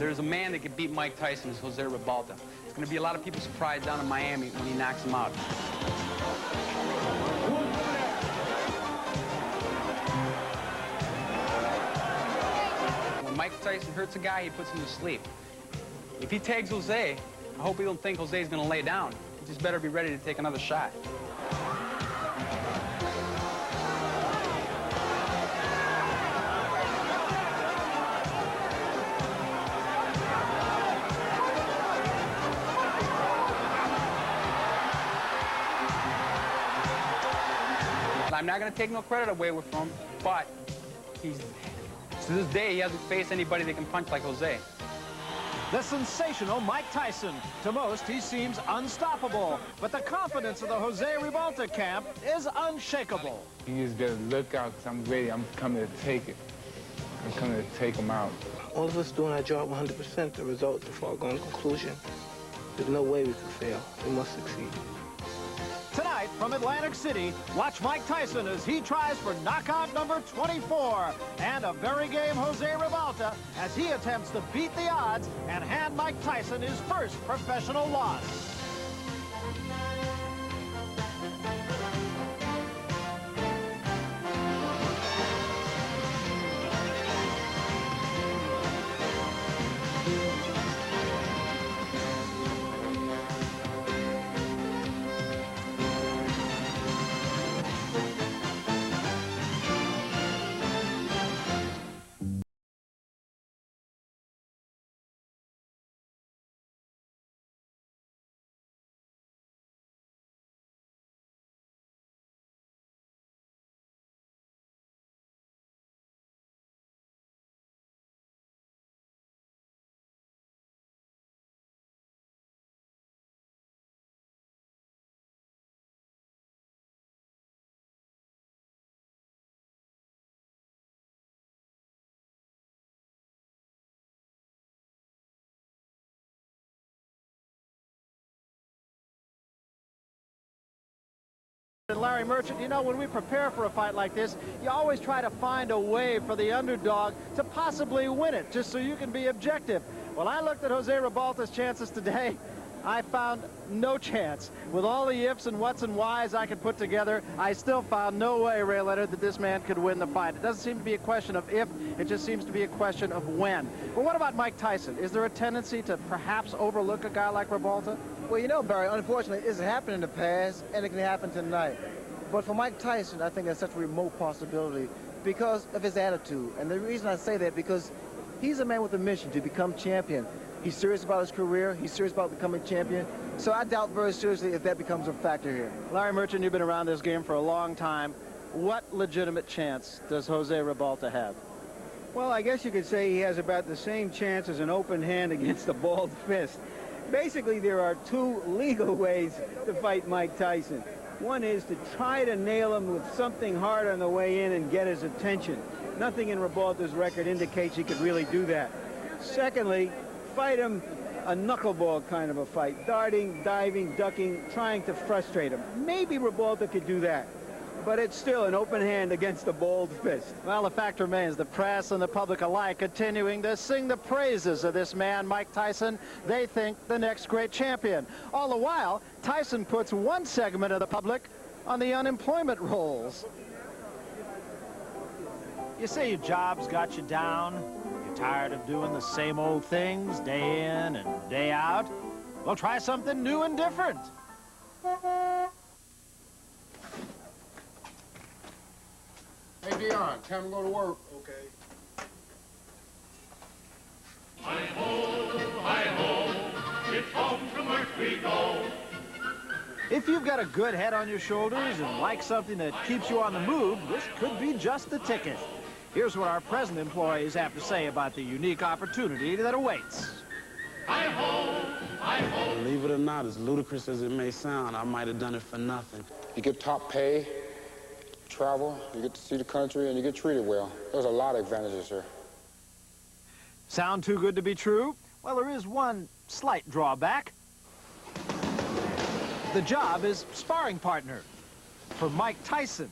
there's a man that could beat Mike Tyson, is Jose Ribalta. It's going to be a lot of people surprised down in Miami when he knocks him out. When Mike Tyson hurts a guy, he puts him to sleep. If he tags Jose, I hope he don't think Jose's going to lay down. He just better be ready to take another shot. I'm not going to take no credit away from him, but to this day, he hasn't faced anybody that can punch like Jose. The sensational Mike Tyson. To most, he seems unstoppable, but the confidence of the Jose Ribalta camp is unshakable. You just better look out, because I'm ready. I'm coming to take it. I'm coming to take him out. All of us doing our job 100%, the result is a foregone conclusion. There's no way we could fail. We must succeed. Tonight, from Atlantic City, watch Mike Tyson as he tries for knockout number 24, and a very game Jose Ribalta as he attempts to beat the odds and hand Mike Tyson his first professional loss. Larry Merchant, you know, when we prepare for a fight like this, you always try to find a way for the underdog to possibly win it, just so you can be objective. Well, I looked at Jose Ribalta's chances today. I found no chance. With all the ifs and whats and whys I could put together, I still found no way, Ray Leonard, that this man could win the fight. It doesn't seem to be a question of if, it just seems to be a question of when. But what about Mike Tyson? Is there a tendency to perhaps overlook a guy like Ribalta? Well, you know, Barry, unfortunately, it's happened in the past, and it can happen tonight. But for Mike Tyson, I think that's such a remote possibility because of his attitude. And the reason I say that, because he's a man with a mission to become champion. He's serious about his career. He's serious about becoming champion. So I doubt very seriously if that becomes a factor here. Larry Merchant, you've been around this game for a long time. What legitimate chance does Jose Ribalta have? Well, I guess you could say he has about the same chance as an open hand against a balled fist. Basically, there are two legal ways to fight Mike Tyson. One is to try to nail him with something hard on the way in and get his attention. Nothing in Ribalta's record indicates he could really do that. Secondly, fight him a knuckleball kind of a fight, darting, diving, ducking, trying to frustrate him. Maybe Ribalta could do that, but it's still an open hand against a balled fist. Well, the fact remains, the press and the public alike continuing to sing the praises of this man, Mike Tyson. They think the next great champion. All the while, Tyson puts one segment of the public on the unemployment rolls. You say your job's got you down. You're tired of doing the same old things day in and day out. Well, try something new and different. Hey, Dion, time to go to work. Okay. Hi-ho, it's home from work we go. If you've got a good head on your shoulders and like something that keeps you on the move, this could be just the ticket. Here's what our present employees have to say about the unique opportunity that awaits. Hi-ho, hi-ho. Believe it or not, as ludicrous as it may sound, I might have done it for nothing. You get top pay, travel, you get to see the country, and you get treated well. There's a lot of advantages here. Sound too good to be true? Well, there is one slight drawback. The job is sparring partner for Mike Tyson.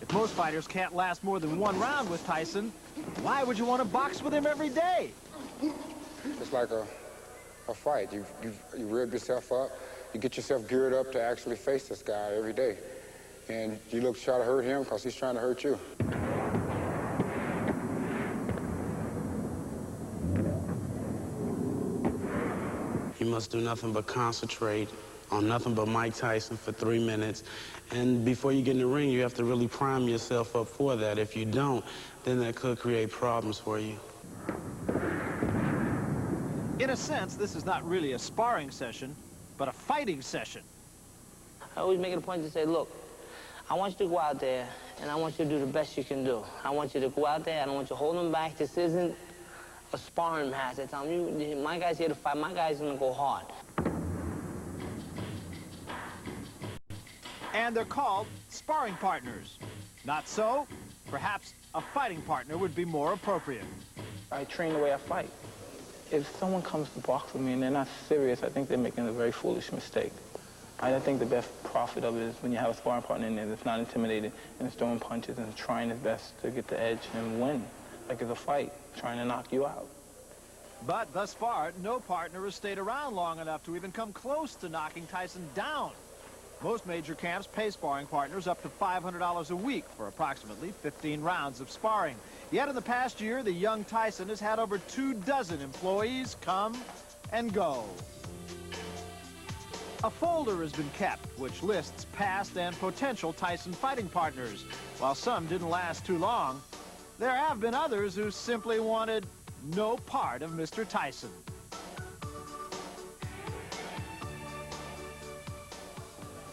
If most fighters can't last more than one round with Tyson, why would you want to box with him every day? It's like a fight. You rev yourself up. You get yourself geared up to actually face this guy every day. And you look to try to hurt him because he's trying to hurt you. You must do nothing but concentrate on nothing but Mike Tyson for 3 minutes. And before you get in the ring, you have to really prime yourself up for that. If you don't, then that could create problems for you. In a sense, this is not really a sparring session, but a fighting session. I always make it a point to say, look, I want you to go out there, and I want you to do the best you can do. I want you to go out there, I don't want you to hold them back. This isn't a sparring match. I tell them, my guy's here to fight. My guy's going to go hard. And they're called sparring partners. Not so? Perhaps a fighting partner would be more appropriate. I train the way I fight. If someone comes to box with me and they're not serious, I think they're making a very foolish mistake. I think the best profit of it is when you have a sparring partner in there that's not intimidated and is throwing punches and trying his best to get the edge and win. Like it's a fight, trying to knock you out. But thus far, no partner has stayed around long enough to even come close to knocking Tyson down. Most major camps pay sparring partners up to $500 a week for approximately 15 rounds of sparring. Yet in the past year, the young Tyson has had over 24 employees come and go. A folder has been kept, which lists past and potential Tyson fighting partners. While some didn't last too long, there have been others who simply wanted no part of Mr. Tyson.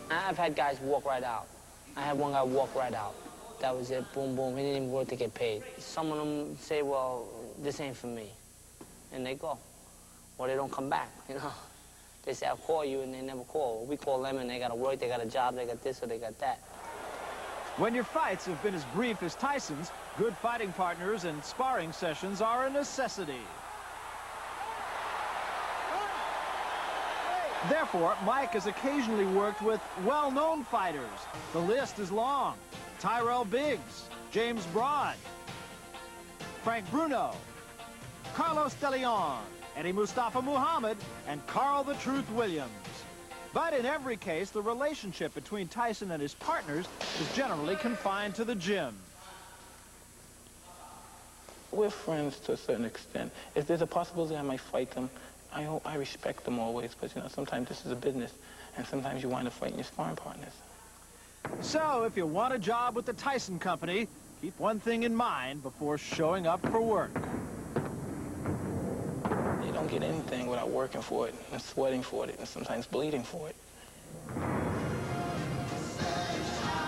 I've had guys walk right out. I had one guy walk right out. That was it, boom, boom. He didn't even work to get paid. Some of them say, well, this ain't for me. And they go. Or they don't come back, you know. They say, I'll call you, and they never call. We call them, and they got to work, they got a job, they got this, or they got that. When your fights have been as brief as Tyson's, good fighting partners and sparring sessions are a necessity. Therefore, Mike has occasionally worked with well-known fighters. The list is long. Tyrell Biggs, James Broad, Frank Bruno, Carlos De Leon, Eddie Mustafa Muhammad, and Carl the Truth Williams. But in every case, the relationship between Tyson and his partners is generally confined to the gym. We're friends to a certain extent. If there's a possibility I might fight them, I respect them always, but you know, sometimes this is a business, and sometimes you wind up fighting your sparring partners. So, if you want a job with the Tyson Company, keep one thing in mind before showing up for work. You don't get anything without working for it, and sweating for it, and sometimes bleeding for it.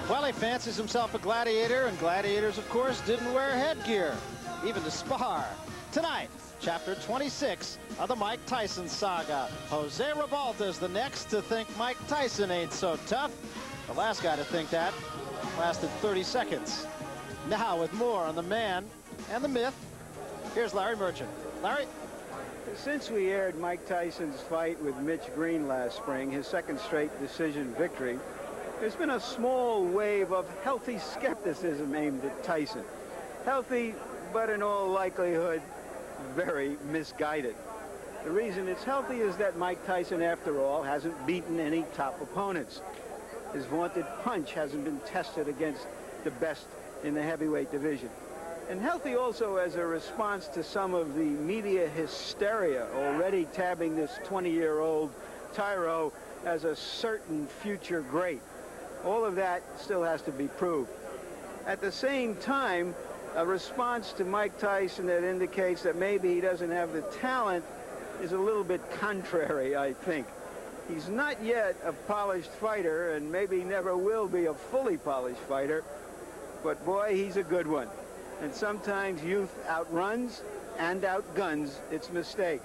Well, he fancies himself a gladiator, and gladiators, of course, didn't wear headgear, even to spar. Tonight, Chapter 26 of the Mike Tyson saga. Jose Ribalta is the next to think Mike Tyson ain't so tough. The last guy to think that lasted 30 seconds. Now, with more on the man and the myth, here's Larry Merchant. Larry? Since we aired Mike Tyson's fight with Mitch Green last spring, his second straight decision victory, there's been a small wave of healthy skepticism aimed at Tyson. Healthy, but in all likelihood, very misguided. The reason it's healthy is that Mike Tyson, after all, hasn't beaten any top opponents. His vaunted punch hasn't been tested against the best in the heavyweight division. And healthy also as a response to some of the media hysteria already tabbing this 20-year-old Tyro as a certain future great. All of that still has to be proved. At the same time, a response to Mike Tyson that indicates that maybe he doesn't have the talent is a little bit contrary, I think. He's not yet a polished fighter, and maybe never will be a fully polished fighter, but boy, he's a good one. And sometimes youth outruns and outguns its mistake.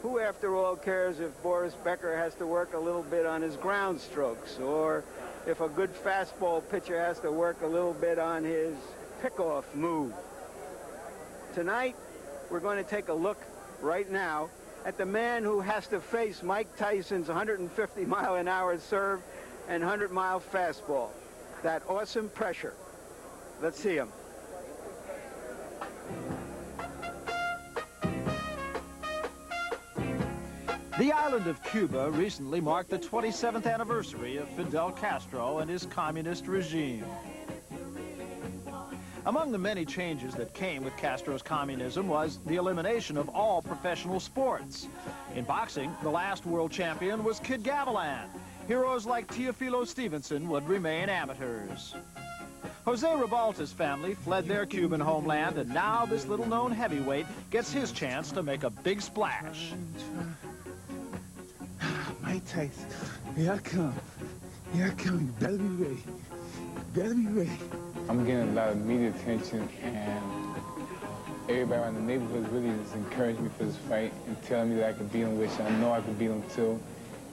Who, after all, cares if Boris Becker has to work a little bit on his ground strokes, or if a good fastball pitcher has to work a little bit on his pickoff move? Tonight, we're going to take a look right now at the man who has to face Mike Tyson's 150-mile-an-hour serve and 100-mile fastball. That awesome pressure. Let's see him. The island of Cuba recently marked the 27th anniversary of Fidel Castro and his communist regime. Among the many changes that came with Castro's communism was the elimination of all professional sports. In boxing, the last world champion was Kid Gavilan. Heroes like Teofilo Stevenson would remain amateurs. Jose Ribalta's family fled their Cuban homeland, and now this little-known heavyweight gets his chance to make a big splash. Mike Tyson, here I come. Here I come. You better be ready. You better be ready. I'm getting a lot of media attention, and everybody around the neighborhood really just encouraged me for this fight and telling me that I could beat him, which I know I could beat him too.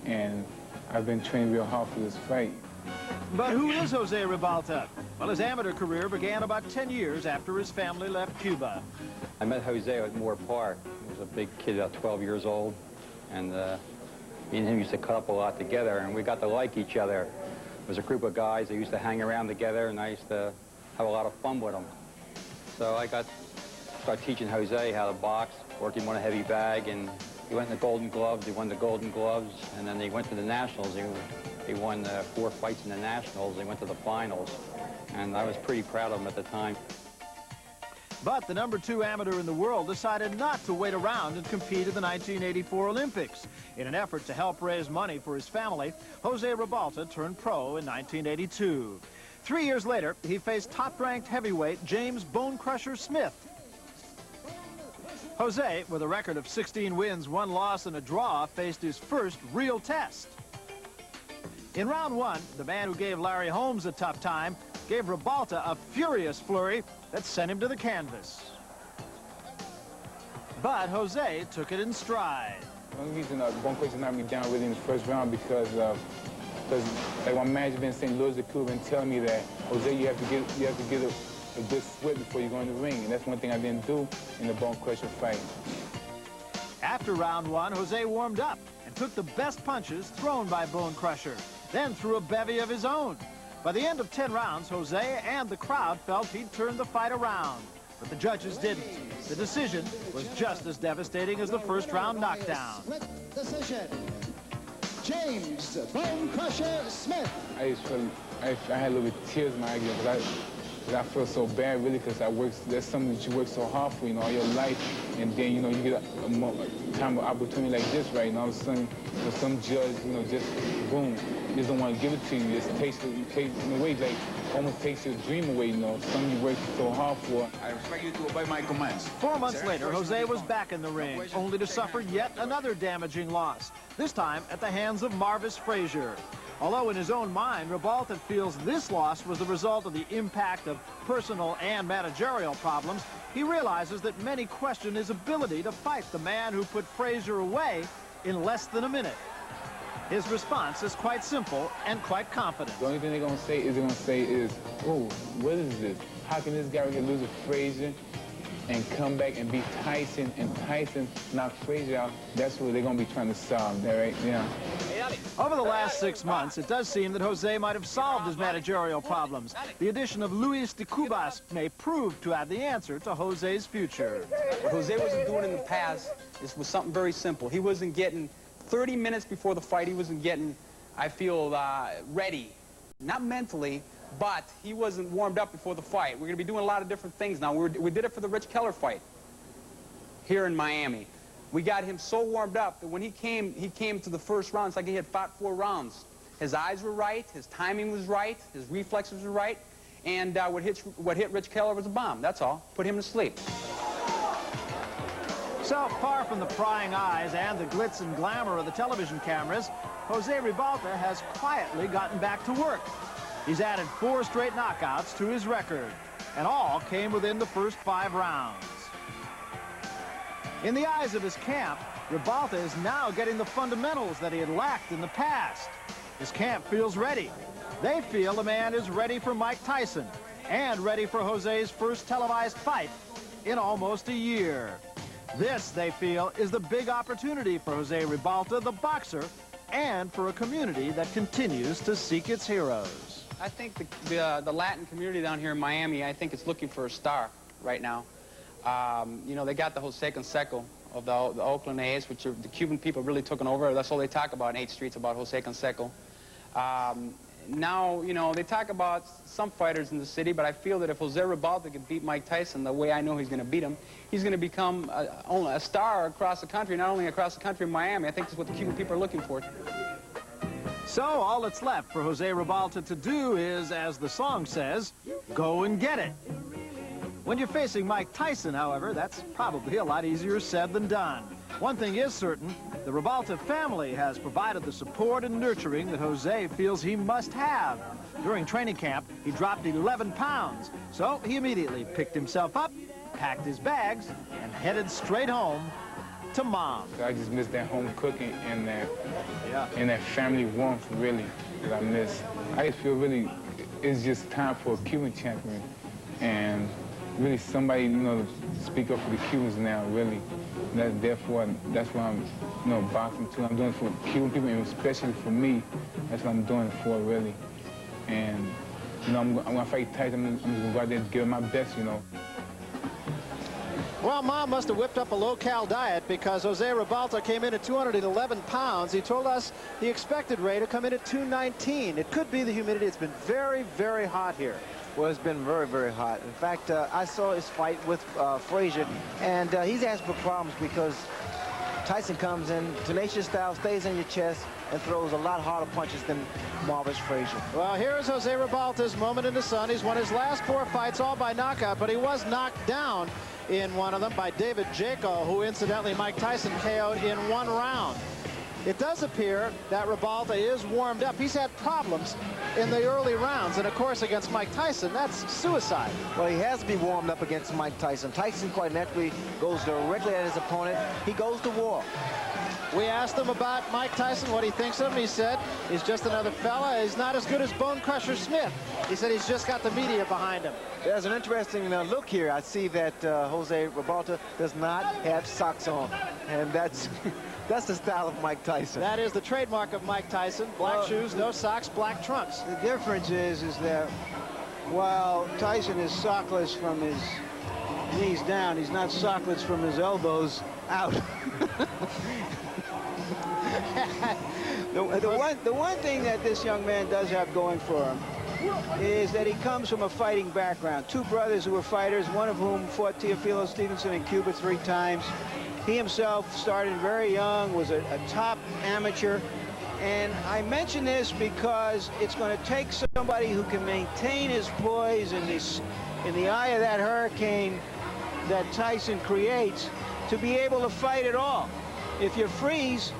And I've been training real hard for this fight. But who is Jose Ribalta? Well, his amateur career began about 10 years after his family left Cuba. I met Jose at Moore Park. He was a big kid, about 12 years old, and me and him used to cut up a lot together, and we got to like each other. It was a group of guys that used to hang around together, and I used to have a lot of fun with them. So I started teaching Jose how to box, working on a heavy bag, and he went in the Golden Gloves. He won the Golden Gloves, and then he went to the Nationals. He won 4 fights in the Nationals. He went to the finals, and I was pretty proud of him at the time. But the #2 amateur in the world decided not to wait around and compete at the 1984 Olympics. In an effort to help raise money for his family, Jose Ribalta turned pro in 1982. 3 years later, he faced top-ranked heavyweight James Bone Crusher Smith. Jose, with a record of 16 wins, 1 loss, and a draw, faced his first real test. In round 1, the man who gave Larry Holmes a tough time gave Ribalta a furious flurry that sent him to the canvas. But Jose took it in stride. The only reason Bone Crusher knocked me down really in the first round because like my manager been in St. Louis to Cuba and telling me that, Jose, you have to get a good sweat before you go in the ring, and that's one thing I didn't do in the Bone Crusher fight. After round 1, Jose warmed up and took the best punches thrown by Bone Crusher, then threw a bevy of his own. By the end of 10 rounds, Jose and the crowd felt he'd turned the fight around, but the judges didn't. The decision was just as devastating as the first round knockdown. Split decision. James Bone Crusher Smith. I had a little bit of tears in my eyes because I feel so bad, really, because that's something that you work so hard for, all your life, and then, you get a time of opportunity like this, right, and all of a sudden, some judge, just, boom, just don't want to give it to you, just takes in a way, like, almost takes your dream away, something you worked so hard for. I expect you to obey my commands. 4 months later, Jose was back in the ring, only to suffer yet another damaging loss, this time at the hands of Marvis Frazier. Although in his own mind, Ribalta feels this loss was the result of the impact of personal and managerial problems, he realizes that many question his ability to fight the man who put Frazier away in less than a minute. His response is quite simple and quite confident. The only thing they're going to say is, oh, what is this? How can this guy right here lose to Frazier and come back and beat Tyson, and Tyson knock Frazier out? That's what they're going to be trying to solve, right? Yeah. Over the last 6 months, it does seem that Jose might have solved his managerial problems. The addition of Luis de Cubas may prove to have the answer to Jose's future. What Jose wasn't doing in the past was something very simple. He wasn't getting 30 minutes before the fight. He wasn't getting, I feel, ready. Not mentally, but he wasn't warmed up before the fight. We're going to be doing a lot of different things now. We did it for the Rich Keller fight here in Miami. We got him so warmed up that when he came to the first round, it's like he had fought 4 rounds. His eyes were right, his timing was right, his reflexes were right, and what hit Rich Keller was a bomb. That's all. Put him to sleep. So far from the prying eyes and the glitz and glamour of the television cameras, Jose Ribalta has quietly gotten back to work. He's added 4 straight knockouts to his record, and all came within the first 5 rounds. In the eyes of his camp, Ribalta is now getting the fundamentals that he had lacked in the past. His camp feels ready. They feel the man is ready for Mike Tyson and ready for Jose's first televised fight in almost a year. This, they feel, is the big opportunity for Jose Ribalta, the boxer, and for a community that continues to seek its heroes. I think the Latin community down here in Miami, I think it's looking for a star right now. They got the Jose Canseco of the Oakland A's, which the Cuban people really took over. That's all they talk about in 8th Street's about Jose Canseco. Now, you know, they talk about some fighters in the city, but I feel that if Jose Ribalta could beat Mike Tyson the way I know he's going to beat him, he's going to become a star across the country, not only across the country in Miami. I think that's what the Cuban people are looking for. So all that's left for Jose Ribalta to do is, as the song says, go and get it. When you're facing Mike Tyson, however, that's probably a lot easier said than done. One thing is certain, the Ribalta family has provided the support and nurturing that Jose feels he must have. During training camp, he dropped 11 pounds, so he immediately picked himself up, packed his bags, and headed straight home to Mom. I just miss that home cooking and that family warmth, really, that I miss. I just feel really, it's just time for a Cuban champion, and really somebody, you know, to speak up for the Cubans now, really. Therefore, that's why I'm, you know, boxing too. I'm doing it for Cuban people, and especially for me. That's what I'm doing it for, really. And, you know, I'm gonna fight Tyson. I'm just gonna go out there and give it my best, you know. Well, Mom must have whipped up a low-cal diet, because Jose Ribalta came in at 211 pounds. He told us the expected rate to come in at 219. It could be the humidity. It's been very, very hot here. Well, it's been very, very hot. In fact, I saw his fight with Frazier, and he's asking for problems because Tyson comes in, tenacious style, stays in your chest, and throws a lot harder punches than Marvis Frazier. Well, here is Jose Ribalta's moment in the sun. He's won his last 4 fights all by knockout, but he was knocked down in one of them by David Jaco, who incidentally Mike Tyson KO'd in 1 round. It does appear that Ribalta is warmed up. He's had problems in the early rounds, and of course against Mike Tyson, that's suicide. Well, he has to be warmed up against Mike Tyson. Tyson quite naturally goes directly at his opponent. He goes to war. We asked him about Mike Tyson, what he thinks of him. He said he's just another fella. He's not as good as Bone Crusher Smith. He said he's just got the media behind him. There's an interesting look here. I see that Jose Ribalta does not have socks on, and that's that's the style of Mike Tyson. That is the trademark of Mike Tyson. Black shoes, no socks, black trunks. The difference is that while Tyson is sockless from his knees down, he's not sockless from his elbows out. The one thing that this young man does have going for him is that he comes from a fighting background. 2 brothers who were fighters, one of whom fought Teofilo Stevenson in Cuba 3 times. He himself started very young, was a top amateur. And I mention this because it's going to take somebody who can maintain his poise in the eye of that hurricane that Tyson creates to be able to fight at all. If you freeze,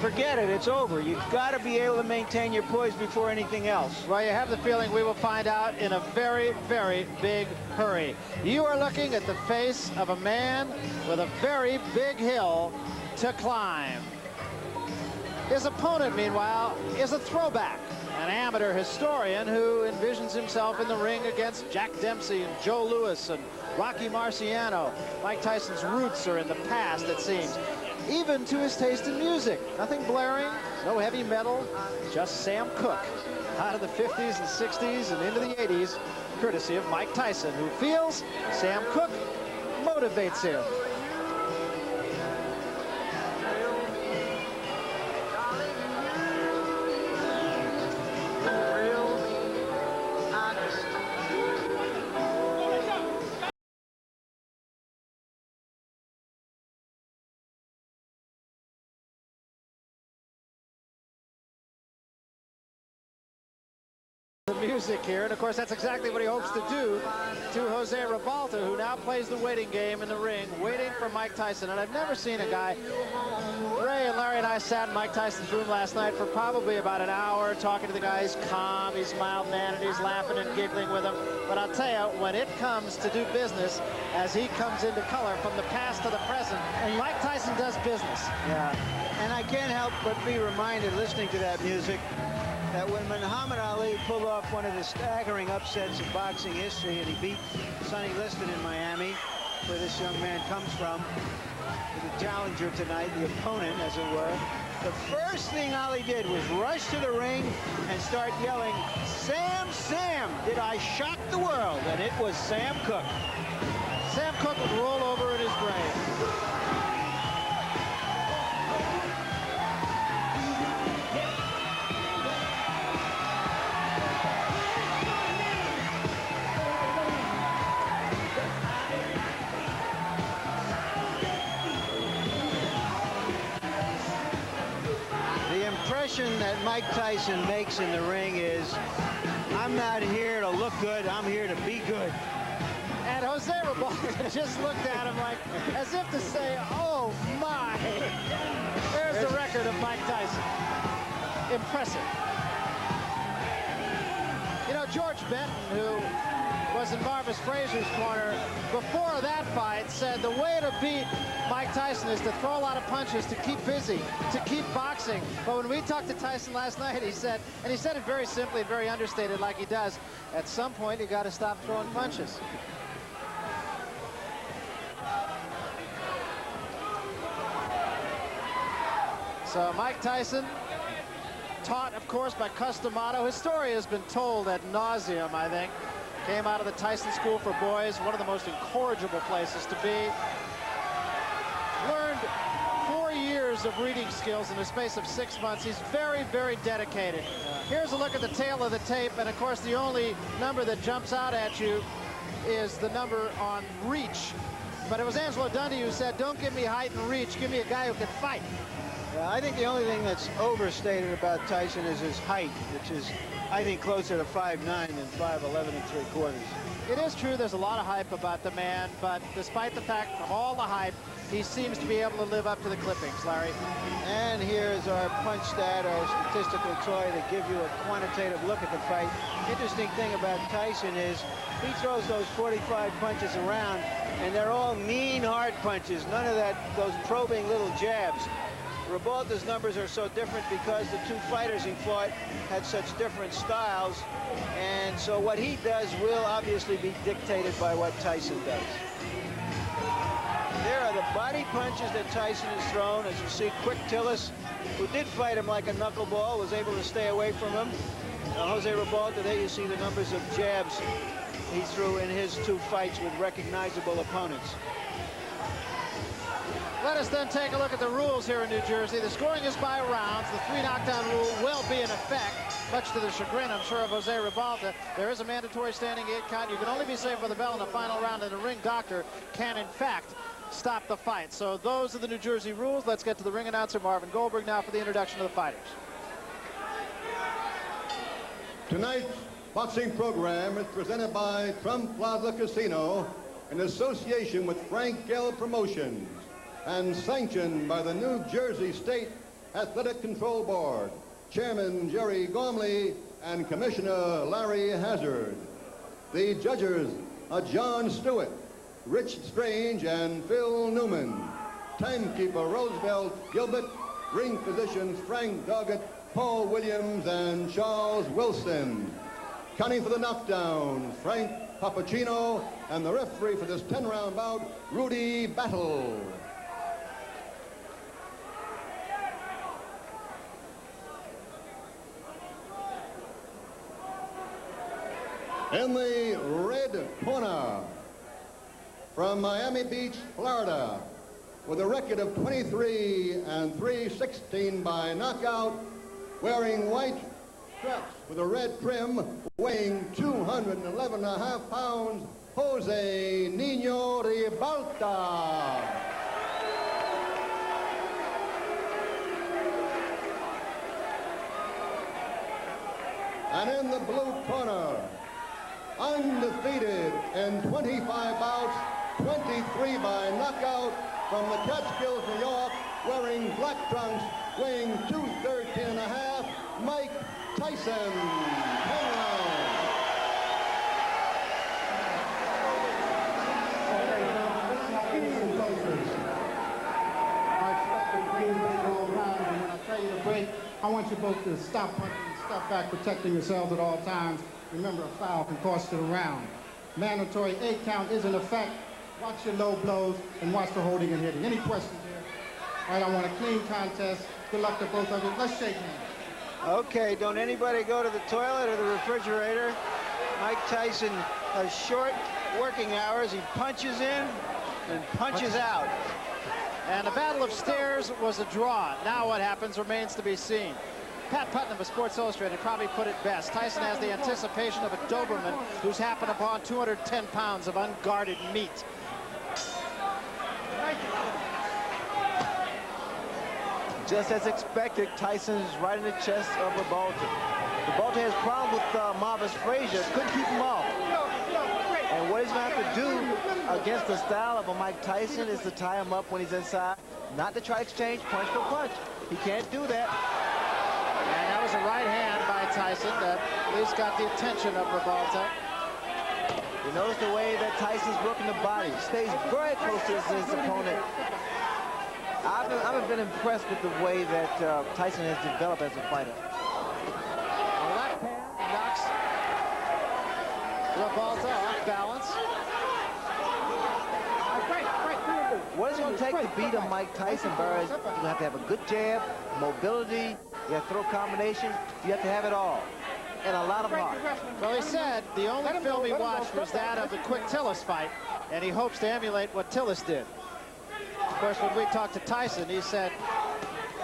forget it, it's over. You've got to be able to maintain your poise before anything else. Well, you have the feeling we will find out in a very, very big hurry. You are looking at the face of a man with a very big hill to climb. His opponent, meanwhile, is a throwback, an amateur historian who envisions himself in the ring against Jack Dempsey and Joe Louis and Rocky Marciano. Mike Tyson's roots are in the past, it seems. Even to his taste in music. Nothing blaring, no heavy metal, just Sam Cooke. Out of the 50s and 60s and into the 80s, courtesy of Mike Tyson, who feels Sam Cooke motivates him. Music here, and of course that's exactly what he hopes to do to Jose Ribalta, who now plays the waiting game in the ring, waiting for Mike Tyson. And I've never seen a guy. Ray and Larry and I sat in Mike Tyson's room last night for probably about an hour talking to the guy. He's calm, he's mild-mannered, he's laughing and giggling with him. But I'll tell you, when it comes to do business, as he comes into color from the past to the present, and Mike Tyson does business. Yeah, and I can't help but be reminded, listening to that music, that when Muhammad Ali pulled off one of the staggering upsets in boxing history and he beat Sonny Liston in Miami, where this young man comes from, the challenger tonight, the opponent, as it were, the first thing Ali did was rush to the ring and start yelling, "Sam, Sam, did I shock the world?" And it was Sam Cooke. Sam Cooke would roll over in his grave. Mike Tyson makes in the ring is, I'm not here to look good, I'm here to be good. And Jose Ribalta just looked at him like, as if to say, oh my. There's the record of Mike Tyson. Impressive. You know, George Benton, who was in Marvis Frazier's corner before that fight, said the way to beat Mike Tyson is to throw a lot of punches, to keep busy, to keep boxing. But when we talked to Tyson last night, he said, and he said it very simply, very understated like he does, at some point you got to stop throwing punches. So Mike Tyson, taught, of course, by Customato. His story has been told ad nauseum, I think. Came out of the Tyson School for Boys, one of the most incorrigible places to be. Learned 4 years of reading skills in the space of 6 months. He's very, very dedicated. Here's a look at the tail of the tape, and of course the only number that jumps out at you is the number on reach. But it was Angelo Dundee who said, don't give me height and reach, give me a guy who can fight. I think the only thing that's overstated about Tyson is his height, which is, I think, closer to 5'9" than 5'11 3/4. It is true there's a lot of hype about the man, but despite the fact of all the hype, he seems to be able to live up to the clippings, Larry. And here's our punch stat, our statistical toy to give you a quantitative look at the fight. Interesting thing about Tyson is he throws those 45 punches around, and they're all mean, hard punches. None of those probing little jabs. Ribalta's numbers are so different because the two fighters he fought had such different styles, and so what he does will obviously be dictated by what Tyson does. There are the body punches that Tyson has thrown. As you see, Quick Tillis, who did fight him like a knuckleball, was able to stay away from him. Jose Ribalta, there you see the numbers of jabs he threw in his two fights with recognizable opponents. Let us then take a look at the rules here in New Jersey. The scoring is by rounds. The 3 knockdown rule will be in effect, much to the chagrin, I'm sure, of Jose Ribalta. There is a mandatory standing 8 count. You can only be saved for the bell in the final round, and the ring doctor can, in fact, stop the fight. So those are the New Jersey rules. Let's get to the ring announcer, Marvin Goldberg, now for the introduction of the fighters. Tonight's boxing program is presented by Trump Plaza Casino in association with Frank Gell Promotions, and sanctioned by the New Jersey State Athletic Control Board, Chairman Jerry Gormley and Commissioner Larry Hazard. The judges are John Stewart, Rich Strange, and Phil Newman. Timekeeper Roosevelt Gilbert, ring physicians Frank Doggett, Paul Williams, and Charles Wilson. Counting for the knockdown, Frank Papacino, and the referee for this 10-round bout, Rudy Battle. In the red corner, from Miami Beach, Florida, with a record of 23 and 3/16 by knockout, wearing white straps with a red trim, weighing 211.5 pounds, Jose Nino Ribalta. And in the blue corner, undefeated in 25 bouts, 23 by knockout, from the Catskills, New York, wearing black trunks, weighing 213.5, Mike Tyson. 10 rounds. When I tell you to break, I want you both to stop punching and step back, protecting yourselves at all times. Remember, a foul can cost you the round. Mandatory 8 count is in effect. Watch your low blows and watch the holding and hitting. Any questions here? All right, I want a clean contest. Good luck to both of you. Let's shake hands. Okay, don't anybody go to the toilet or the refrigerator. Mike Tyson has short working hours. He punches in and punches out. And the Battle of Stairs was a draw. Now what happens remains to be seen. Pat Putnam of Sports Illustrated probably put it best. Tyson has the anticipation of a Doberman who's happened upon 210 pounds of unguarded meat. Just as expected, Tyson's right in the chest of Ribalta. Ribalta has a problem with Marvis Frazier. Couldn't keep him off. And what he's going to have to do against the style of a Mike Tyson is to tie him up when he's inside, not to try to exchange punch for punch. He can't do that. And that was a right hand by Tyson that at least got the attention of Ribalta. You notice the way that Tyson's working the body. Stays very close to his opponent. I've been impressed with the way that Tyson has developed as a fighter. A left hand knocks Ribalta off balance. What is it going to take to beat a Mike Tyson, Barry? You're going to have a good jab, mobility, you have to throw combinations, you have to have it all. And a lot of heart. Well, he said the only film he watched was that of the quick Tillis fight, and he hopes to emulate what Tillis did. Of course, when we talked to Tyson, he said,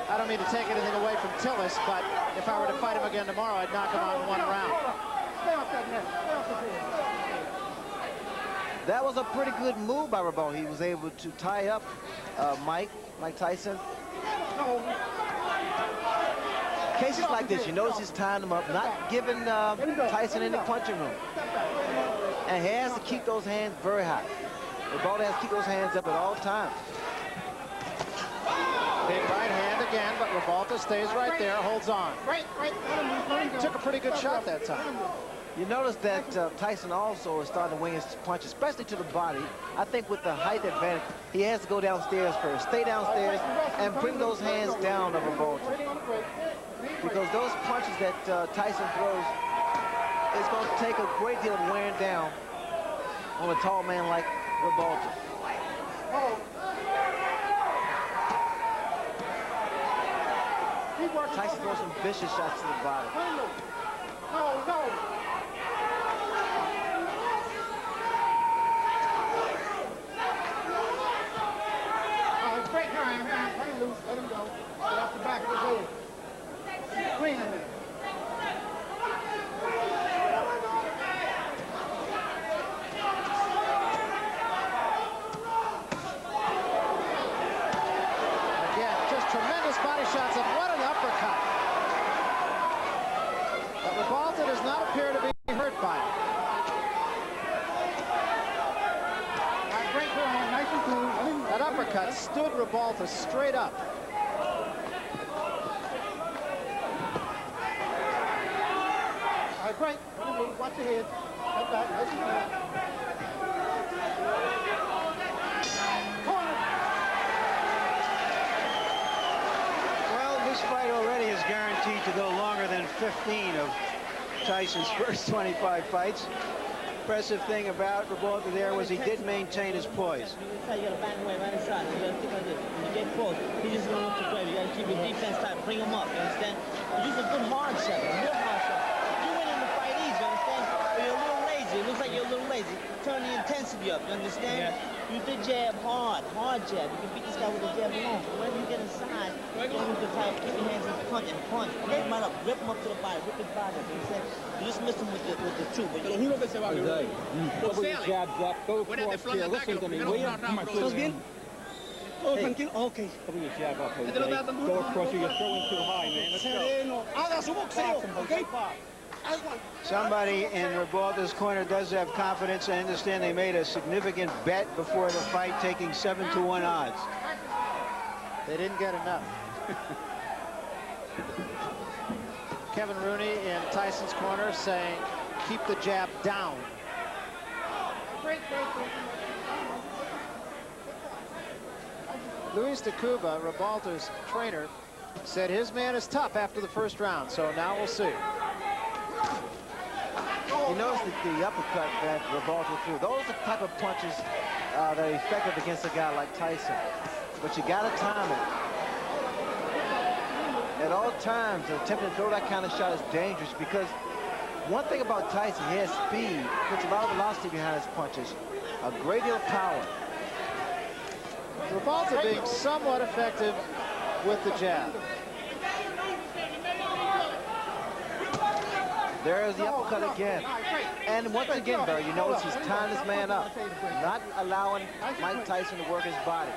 I don't mean to take anything away from Tillis, but if I were to fight him again tomorrow, I'd knock him out in one round. That was a pretty good move by Ribalta. He was able to tie up Mike Tyson. Cases like this, you notice he's tying him up, not giving Tyson any punching room. And he has to keep those hands very high. Ribalta has to keep those hands up at all times. Big right hand again, but Ribalta stays right there, holds on. Took a pretty good shot that time. You notice that Tyson also is starting to wing his punch, especially to the body. I think with the height advantage, he has to go downstairs first. Stay downstairs and bring those hands down of Ribalta. Because those punches that Tyson throws is going to take a great deal of wearing down on a tall man like Ribalta. Tyson throws some vicious shots to the body. Great time, man. Let him loose. Let him go. Get off the back of his head. Clean him. Again, just tremendous body shots, and what an uppercut. But Ribalta does not appear to be hurt by it. Great time, nice and clean. That uppercut stood Ribalta straight up. All right, great. Watch your head. Step back, nice and clean. Well, this fight already is guaranteed to go longer than 15 of Tyson's first 25 fights. Impressive thing about Ribalta there was he did maintain his poise. You gotta back away right inside. You gotta think like this. When you get close, he's just gonna look to grab. You gotta keep your defense tight. Bring him up. You understand? Use a good hard shot. Real hard shot. You win in the fight easy. You understand? But you're a little lazy. It looks like you're a little lazy. Turn the intensity up. You understand? Yeah. Use the jab hard jab. You can beat this guy with a jab alone. But whenever you get inside, you don't use the tight. Keep your hands in punch and punch. Rip him right up. Rip him up to the body. Rip his body up. You understand? You just miss him with the two. But you Put your jabs up, go across here, listen to me, will you? ¿Estás bien? Oh, tranquilo. Okay. Put your jab up, okay? Go across here, you're throwing too high, man. Let's go. Haga su boxeo, okay? Somebody in Ribalta's corner does have confidence. I understand they made a significant bet before the fight, taking 7-to-1 odds. They didn't get enough. Kevin Rooney in Tyson's corner saying, keep the jab down. Luis de Cuba, Ribalta's trainer, said his man is tough after the first round, so now we'll see. You notice the uppercut that Ribalta threw. Those are the type of punches that are effective against a guy like Tyson. But you got to time it. At all times, attempting to throw that kind of shot is dangerous because one thing about Tyson, he has speed, puts a lot of velocity behind his punches, a great deal of power. Ribalta being somewhat effective with the jab. There's the uppercut again. And once again, Barry, you notice he's tying this man up, not allowing Mike Tyson to work his body.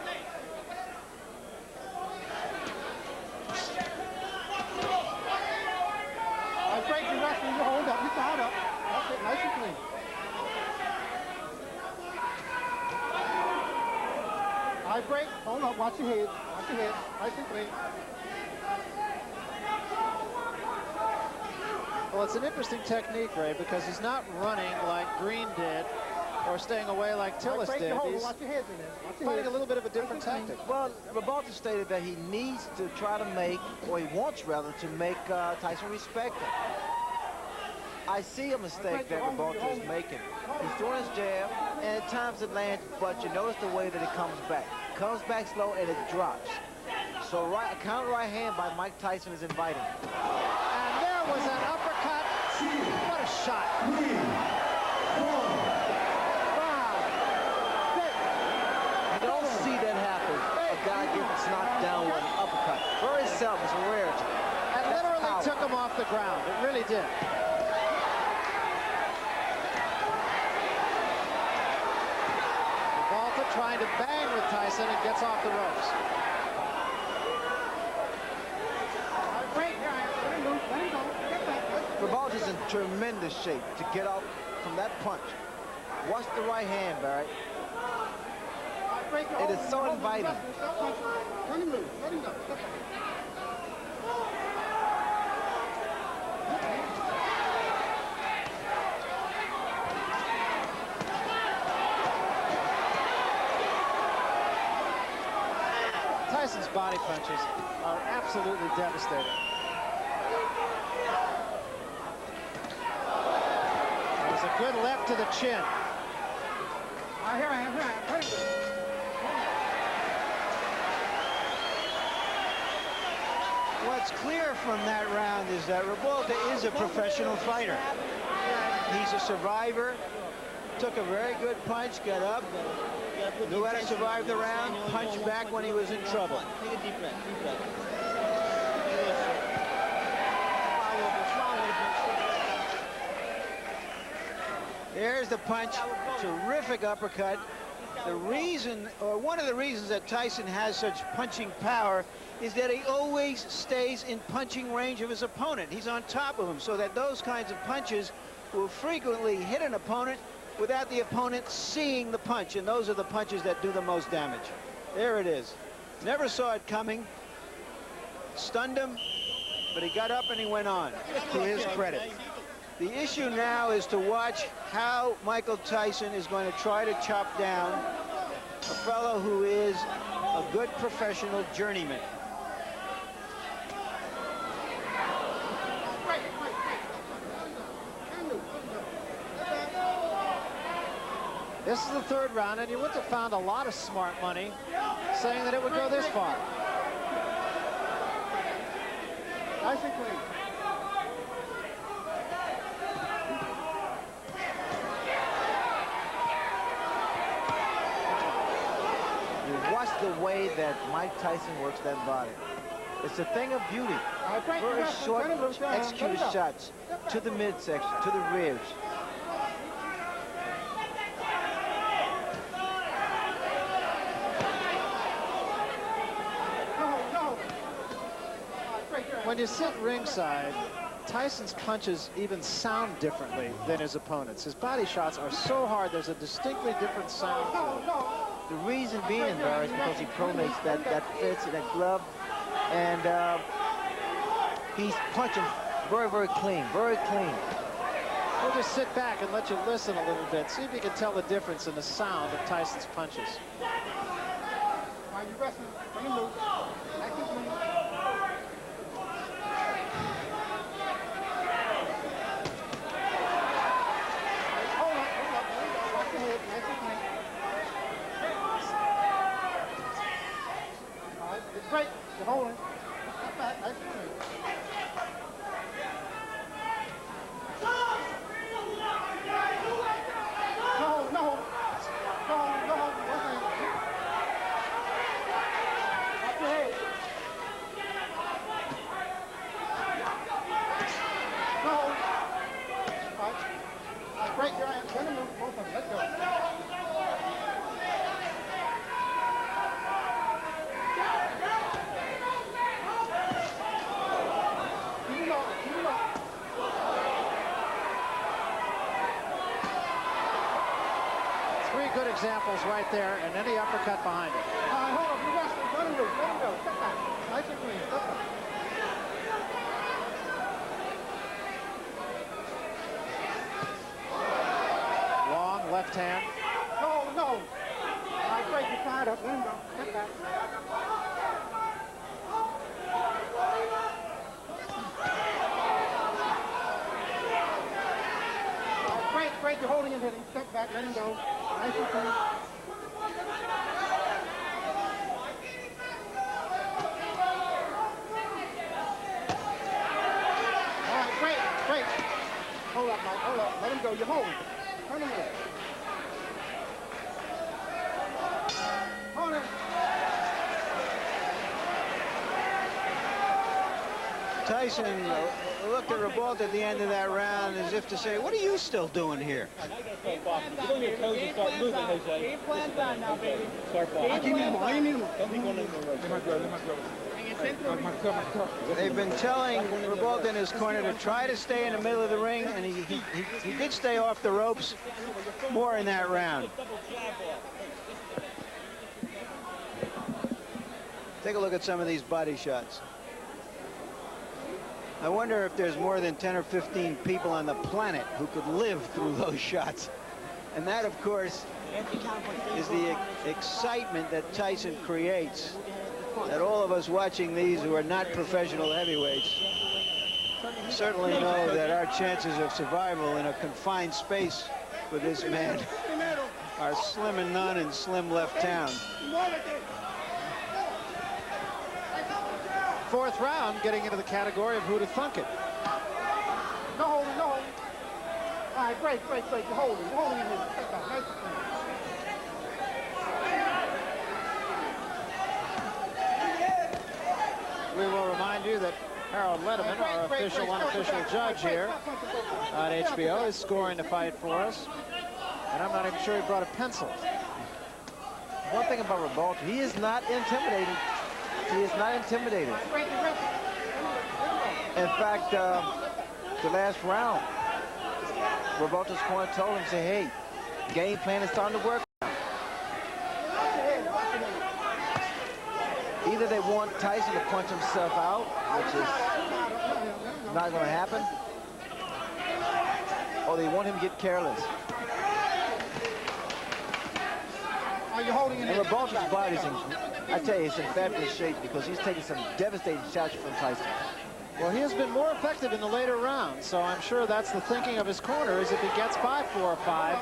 break. Hold up. Watch your head. Watch your head. Nice and clean. Well, it's an interesting technique, Ray, because he's not running like Green did or staying away like Tillis did. He's fighting a little bit of a different tactic. Well, Ribalta stated that he needs to try to make, or he wants rather, to make Tyson respect him. I see a mistake that Ribalta is making. He's throwing his jab, and at times it lands, but you notice the way that it comes back. It comes back slow, and it drops. So a counter right hand by Mike Tyson is inviting. And there was an uppercut. What a shot. You don't see that happen. A guy gets knocked down with an uppercut. Very seldom. It's a rarity. And literally took him off the ground. It really did. Ribalta trying to bang with Tyson and gets off the ropes. Ribalta's in tremendous shape to get out from that punch. Watch the right hand, Barry. It is so inviting. Let him loose. Let him go. Tyson's body punches are absolutely devastating. There's a good left to the chin. Here I am. What's clear from that round is that Ribalta is a professional fighter. He's a survivor, took a very good punch, got up, knew how to survive the round, punched back when he was in trouble. Take a deep breath, deep breath. There's the punch, terrific uppercut. The reason, or one of the reasons that Tyson has such punching power is that he always stays in punching range of his opponent. He's on top of him, so that those kinds of punches will frequently hit an opponent without the opponent seeing the punch, and those are the punches that do the most damage. There it is. Never saw it coming. Stunned him, but he got up and he went on, to his credit. The issue now is to watch how Michael Tyson is going to try to chop down a fellow who is a good professional journeyman. This is the third round, and you would have found a lot of smart money saying that it would go this far. Nice and clean. Watch the way that Mike Tyson works that body. It's a thing of beauty. Very short, executed shots to the midsection, to the ribs. When you sit ringside, Tyson's punches even sound differently than his opponents. His body shots are so hard, there's a distinctly different sound to them. The reason being, Barry, is because he pronates that fits and that glove, and he's punching very, very clean, very clean. We'll just sit back and let you listen a little bit. See if you can tell the difference in the sound of Tyson's punches. Are you wrestling? Bring him loose. Nice and clean. Hold up. Watch your head. Nice and clean. All right, it's great. You're holding. Not bad. Nice and clean. No. Watch your head. No. All right, break your hand. Let him move. Both of them. Let's go. Three good examples right there, and any uppercut behind it. loose. Let him go. Step back. Nice and clean. Step back. Long left hand. No, no. All right, break your side up. Let him go. Step back. Break, you're holding it, hitting. Step back, let him go. Nice and clean. All right, break. Hold up, Mike, hold up. Let him go, you're holding. Turn him in. Hold him. Tyson looked at Ribalta at the end of that round as if to say, what are you still doing here? Game plan's on now, baby. I need him. They've been telling Ribalta in his corner to try to stay in the middle of the ring, and he did stay off the ropes more in that round. Take a look at some of these body shots. I wonder if there's more than 10 or 15 people on the planet who could live through those shots. And that, of course, is the excitement that Tyson creates, that all of us watching these who are not professional heavyweights certainly know that our chances of survival in a confined space with this man are slim and none in slim left town. Fourth round, getting into the category of who to thunk it. No holding, no holding. All right, break. You're holding in here. Step back, nice and clean. We will remind you that Harold Letterman, our official, unofficial judge here on HBO, is scoring the fight for us. And I'm not even sure he brought a pencil. One thing about Ribalta, he is not intimidating. He is not intimidated. In fact, the last round, Ribalta's corner told him, say, hey, game plan is starting to work. Either they want Tyson to punch himself out, which is not going to happen, or they want him to get careless. Are you holding And Ribalta's body's in, I tell you, it's in fabulous shape because he's taking some devastating shots from Tyson. Well, he has been more effective in the later rounds, so I'm sure that's the thinking of his corner, is if he gets by 4 or 5,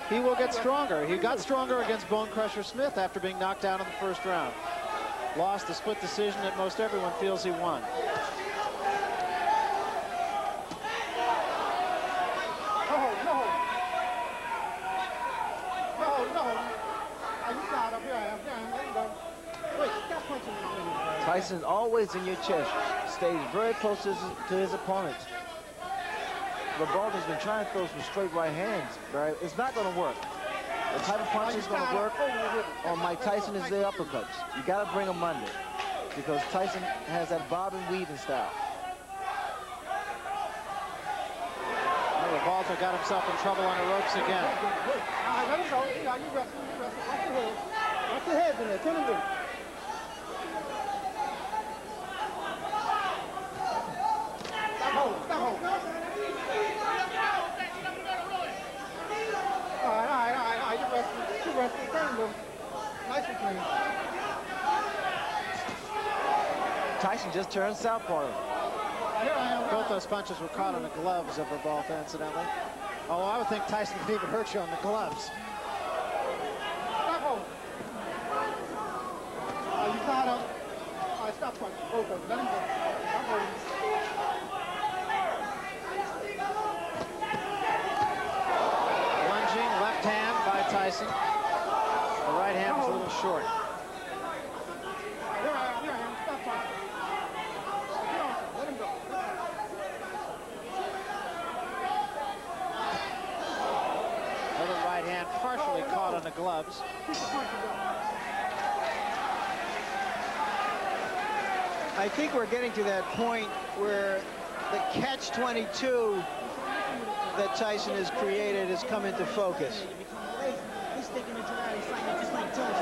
he will get stronger. He got stronger against Bone Crusher Smith after being knocked down in the first round. Lost the split decision that most everyone feels he won. Tyson's always in your chest, stays very close to his opponents. Ribalta's been trying to throw some straight right hands, Barry. It's not going to work. The type of punch is going to work on Mike Tyson is the uppercuts. You got to bring them under because Tyson has that bob and weaving style. Well, Ribalta got himself in trouble on the ropes again. All right, let him go. You wrestle. Watch your head in there. Turn him in. Stop holding. All right. You wrestle. Turn him in. Nice and clean. Tyson just turned southpaw. Both those punches were caught on the gloves of Ribalta, incidentally. Although I would think Tyson could even hurt you on the gloves. Stop holding. You tied up. All right, stop punching. Both of them. Let him go. Stop holding. Lunging left hand by Tyson. The right hand was a little short. Here I am. Stop punching. Let him go. Another right hand partially caught on the gloves. I think we're getting to that point where the catch-22 that Tyson has created has come into focus. He's sticking it to that. He's fighting just like Jones.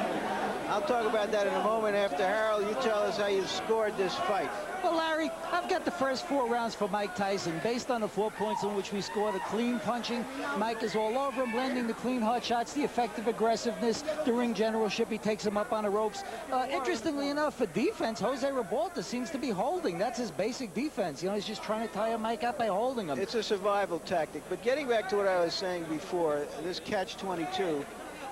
I'll I'll talk about that in a moment after Harold. You tell us how you scored this fight. Well, Larry, I've got the first 4 rounds for Mike Tyson. Based on the 4 points in which we scored, the clean punching, Mike is all over him, landing the clean hard shots, the effective aggressiveness, the ring generalship. He takes him up on the ropes. Interestingly enough, for defense, Jose Ribalta seems to be holding. That's his basic defense. You know, he's just trying to tire Mike up by holding him. It's a survival tactic. But getting back to what I was saying before, this catch-22,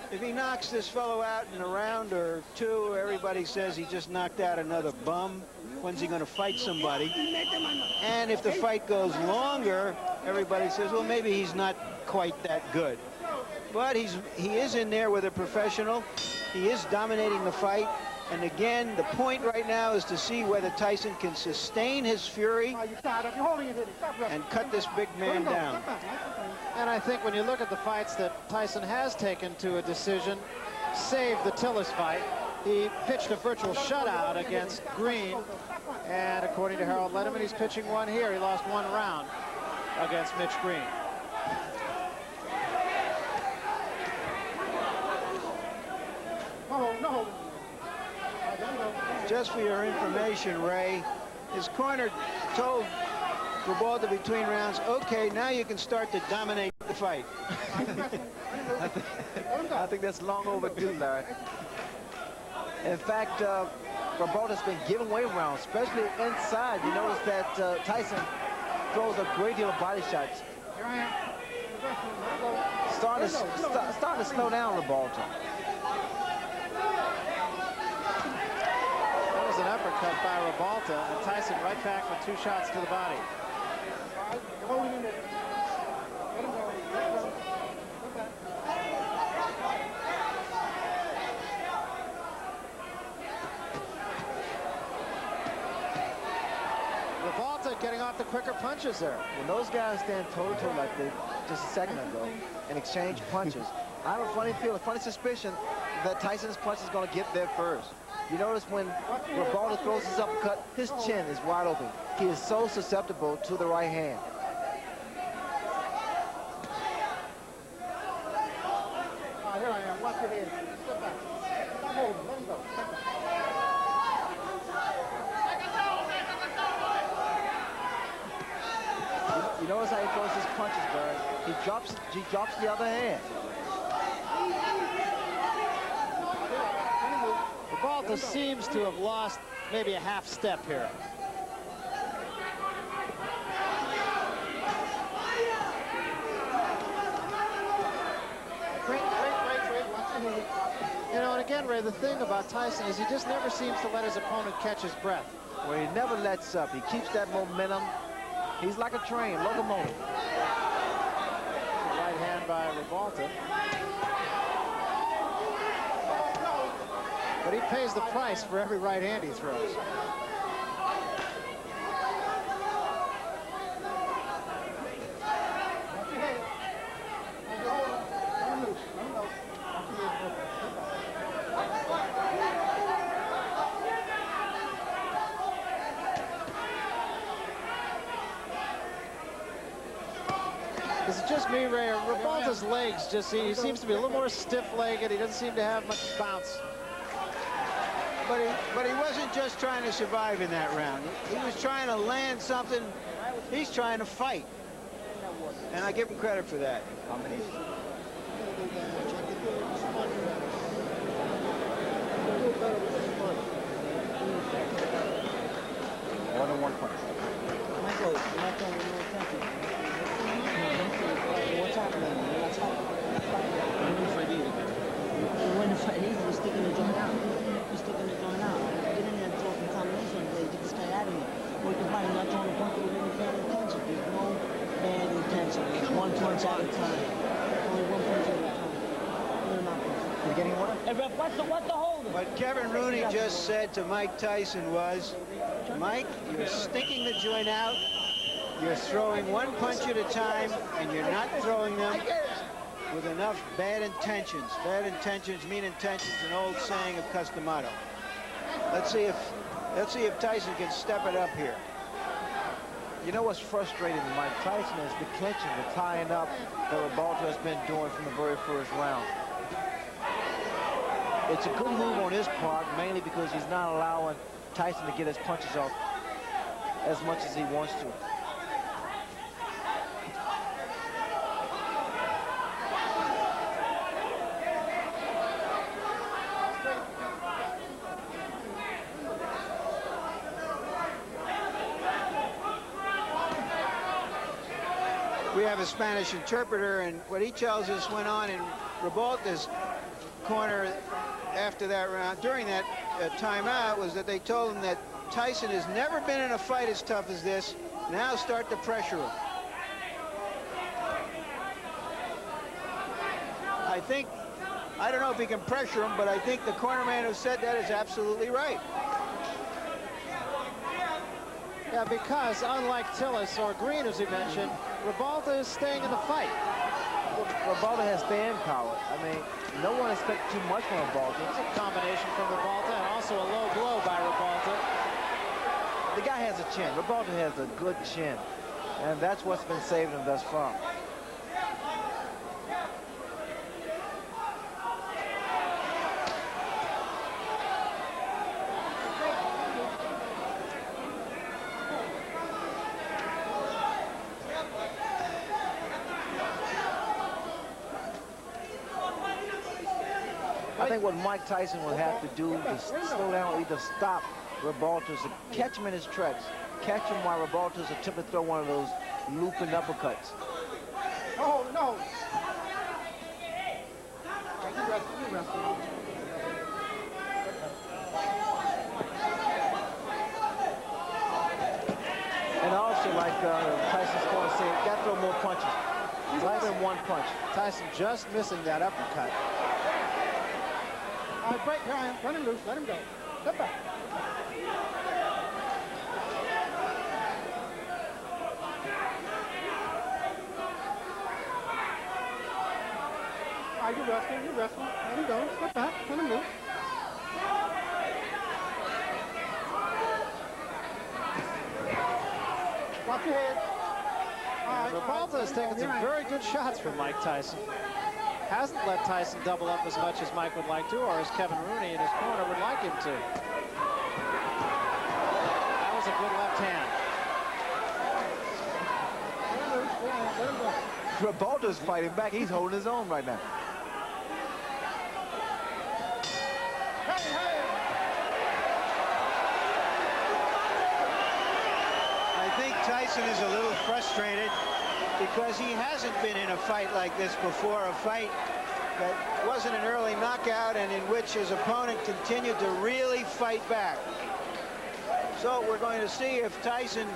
if he knocks this fellow out in a round or 2, everybody says he just knocked out another bum. When's he going to fight somebody? And if the fight goes longer, everybody says, well, maybe he's not quite that good. But he is in there with a professional. He is dominating the fight. And again, the point right now is to see whether Tyson can sustain his fury and cut this big man down. And I think when you look at the fights that Tyson has taken to a decision, save the Tillis fight, he pitched a virtual shutout against Green. And according to Harold Letterman, he's pitching one here. He lost 1 round against Mitch Green. Just for your information, Ray, his corner told Ribalta between rounds, okay, now you can start to dominate the fight. I think that's long overdue, Larry. In fact, Ribalta's been giving away rounds, especially inside. You notice that Tyson throws a great deal of body shots. Starting to slow down Ribalta. That was an uppercut by Ribalta, and Tyson right back with 2 shots to the body. Ribalta getting off the quicker punches there. When those guys stand toe-to-toe like they just a second ago and exchange punches, I have a funny suspicion that Tyson's punch is going to get there first. You notice when Ribalta throws his uppercut, his chin is wide open. He is so susceptible to the right hand. Here I am. Watch your head. Step back. Stop holding. Let him go. You notice how he throws his punches, Barry. He drops the other hand. Ribalta seems to have lost maybe a half step here. You know, and again, Ray, the thing about Tyson is he just never seems to let his opponent catch his breath. Well, he never lets up. He keeps that momentum. He's like a train, locomotive. Right hand by Ribalta. But he pays the price for every right hand he throws. Is it just me, Ray? Ribalta's legs just, he seems to be a little more stiff-legged. He doesn't seem to have much bounce. But he wasn't just trying to survive in that round. He was trying to land something. He's trying to fight. And I give him credit for that. How many? More than 1 punch. What's happening? When the fight is, we're sticking the joint out. We're sticking the joint out. Get in there and throw some combination and get this guy out of here. Or you can find not throwing a punch with any bad intention. There's no bad intention. It's 1 punch at a time. Only 1 punch at a time. You're getting one? Hey, Ref, what's the holder? What Kevin Rooney just said to Mike Tyson was, Mike, you're sticking the joint out. You're throwing 1 punch at a time, and you're not throwing them with enough bad intentions. Bad intentions mean intentions, an old saying of Customato. Let's see if Tyson can step it up here. You know what's frustrating to Mike Tyson is the clinching, the tying up that Ribalta has been doing from the very first round. It's a good move on his part, mainly because he's not allowing Tyson to get his punches off as much as he wants to. We have a Spanish interpreter, and what he tells us went on in Ribalta's corner after that round, during that timeout, was that they told him that Tyson has never been in a fight as tough as this. Now start to pressure him. I don't know if he can pressure him, but I think the cornerman who said that is absolutely right. Yeah, because unlike Tillis or Green, as he mentioned, Ribalta is staying in the fight. Ribalta has stand power. I mean, no one expects too much from Ribalta. It's a combination from Ribalta and also a low blow by Ribalta. The guy has a chin. Ribalta has a good chin, and that's what's been saving him thus far. I think what Mike Tyson will have to do is slow down, either stop Ribalta's, catch him in his tracks, catch him while Ribalta's attempting to throw one of those looping uppercuts. Oh, no. You wrestle. And also, like Tyson's corner said, got to throw more punches. Rather than one punch. Tyson just missing that uppercut. All right, break, Ryan. Run him loose. Let him go. Step back. All right, you're wrestling. You're wrestling. Let him go. Step back. Let him loose. Watch your head. Ribalta has taken some very good shots from Mike Tyson. Hasn't let Tyson double up as much as Mike would like to, or as Kevin Rooney in his corner would like him to. That was a good left hand. Ribalta's fighting back. He's holding his own right now. I think Tyson is a little frustrated because he hasn't been in a fight like this before, a fight that wasn't an early knockout and in which his opponent continued to really fight back. So we're going to see if Tyson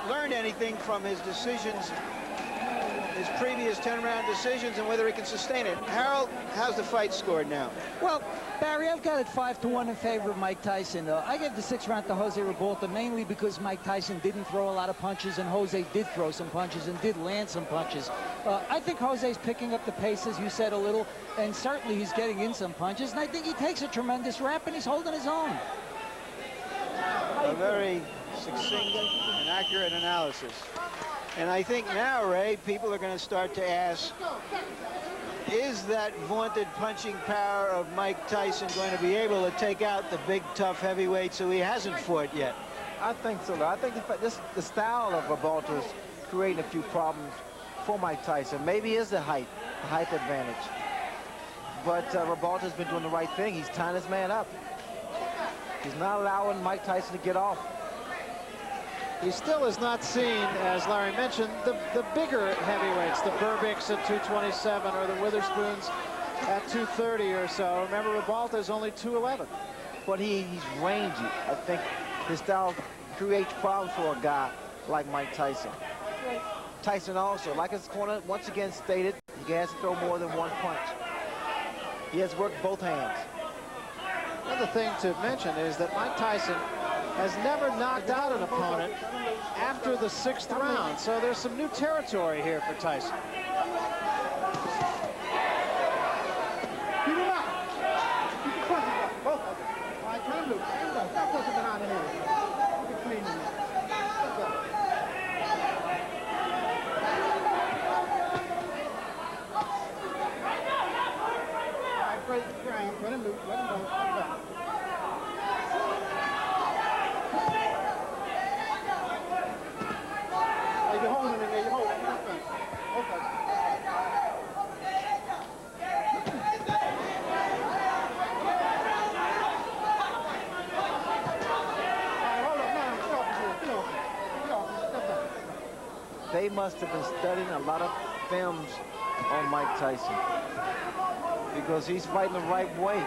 learned anything from his decisions, his previous 10-round decisions, and whether he can sustain it. Harold, how's the fight scored now? Well, Barry, I've got it 5-1 in favor of Mike Tyson. I gave the 6th round to Jose Ribalta mainly because Mike Tyson didn't throw a lot of punches, and Jose did throw some punches and did land some punches. I think Jose's picking up the pace, as you said, a little, and certainly he's getting in some punches, and I think he takes a tremendous rap, and he's holding his own. A very succinct and accurate analysis. And I think now, Ray, people are going to start to ask, is that vaunted punching power of Mike Tyson going to be able to take out the big, tough heavyweights who he hasn't fought yet? I think so. I think the style of Ribalta is creating a few problems for Mike Tyson. Maybe it is the height advantage. But Ribalta's been doing the right thing. He's tying his man up. He's not allowing Mike Tyson to get off. He still is not seen, as Larry mentioned, the bigger heavyweights, the Burbicks at 227 or the Witherspoons at 230 or so. Remember, Ribalta is only 211. But he's rangy. I think his style creates problems for a guy like Mike Tyson. Tyson also, like his corner once again stated, he has to throw more than one punch. He has worked both hands. Another thing to mention is that Mike Tyson has never knocked out an opponent after the 6th round, so there's some new territory here for Tyson. Keep him up. Keep the punches up. Both of them. All right, turn him loose. Turn him loose. Stop pushing behind the head. Keep it clean in there. Let's go. All right, break the ground. Let him loose. Let him go. Step back. Hey, you're holding him in there. You're holding him. Okay. They must have been studying a lot of films on Mike Tyson because he's fighting the right way.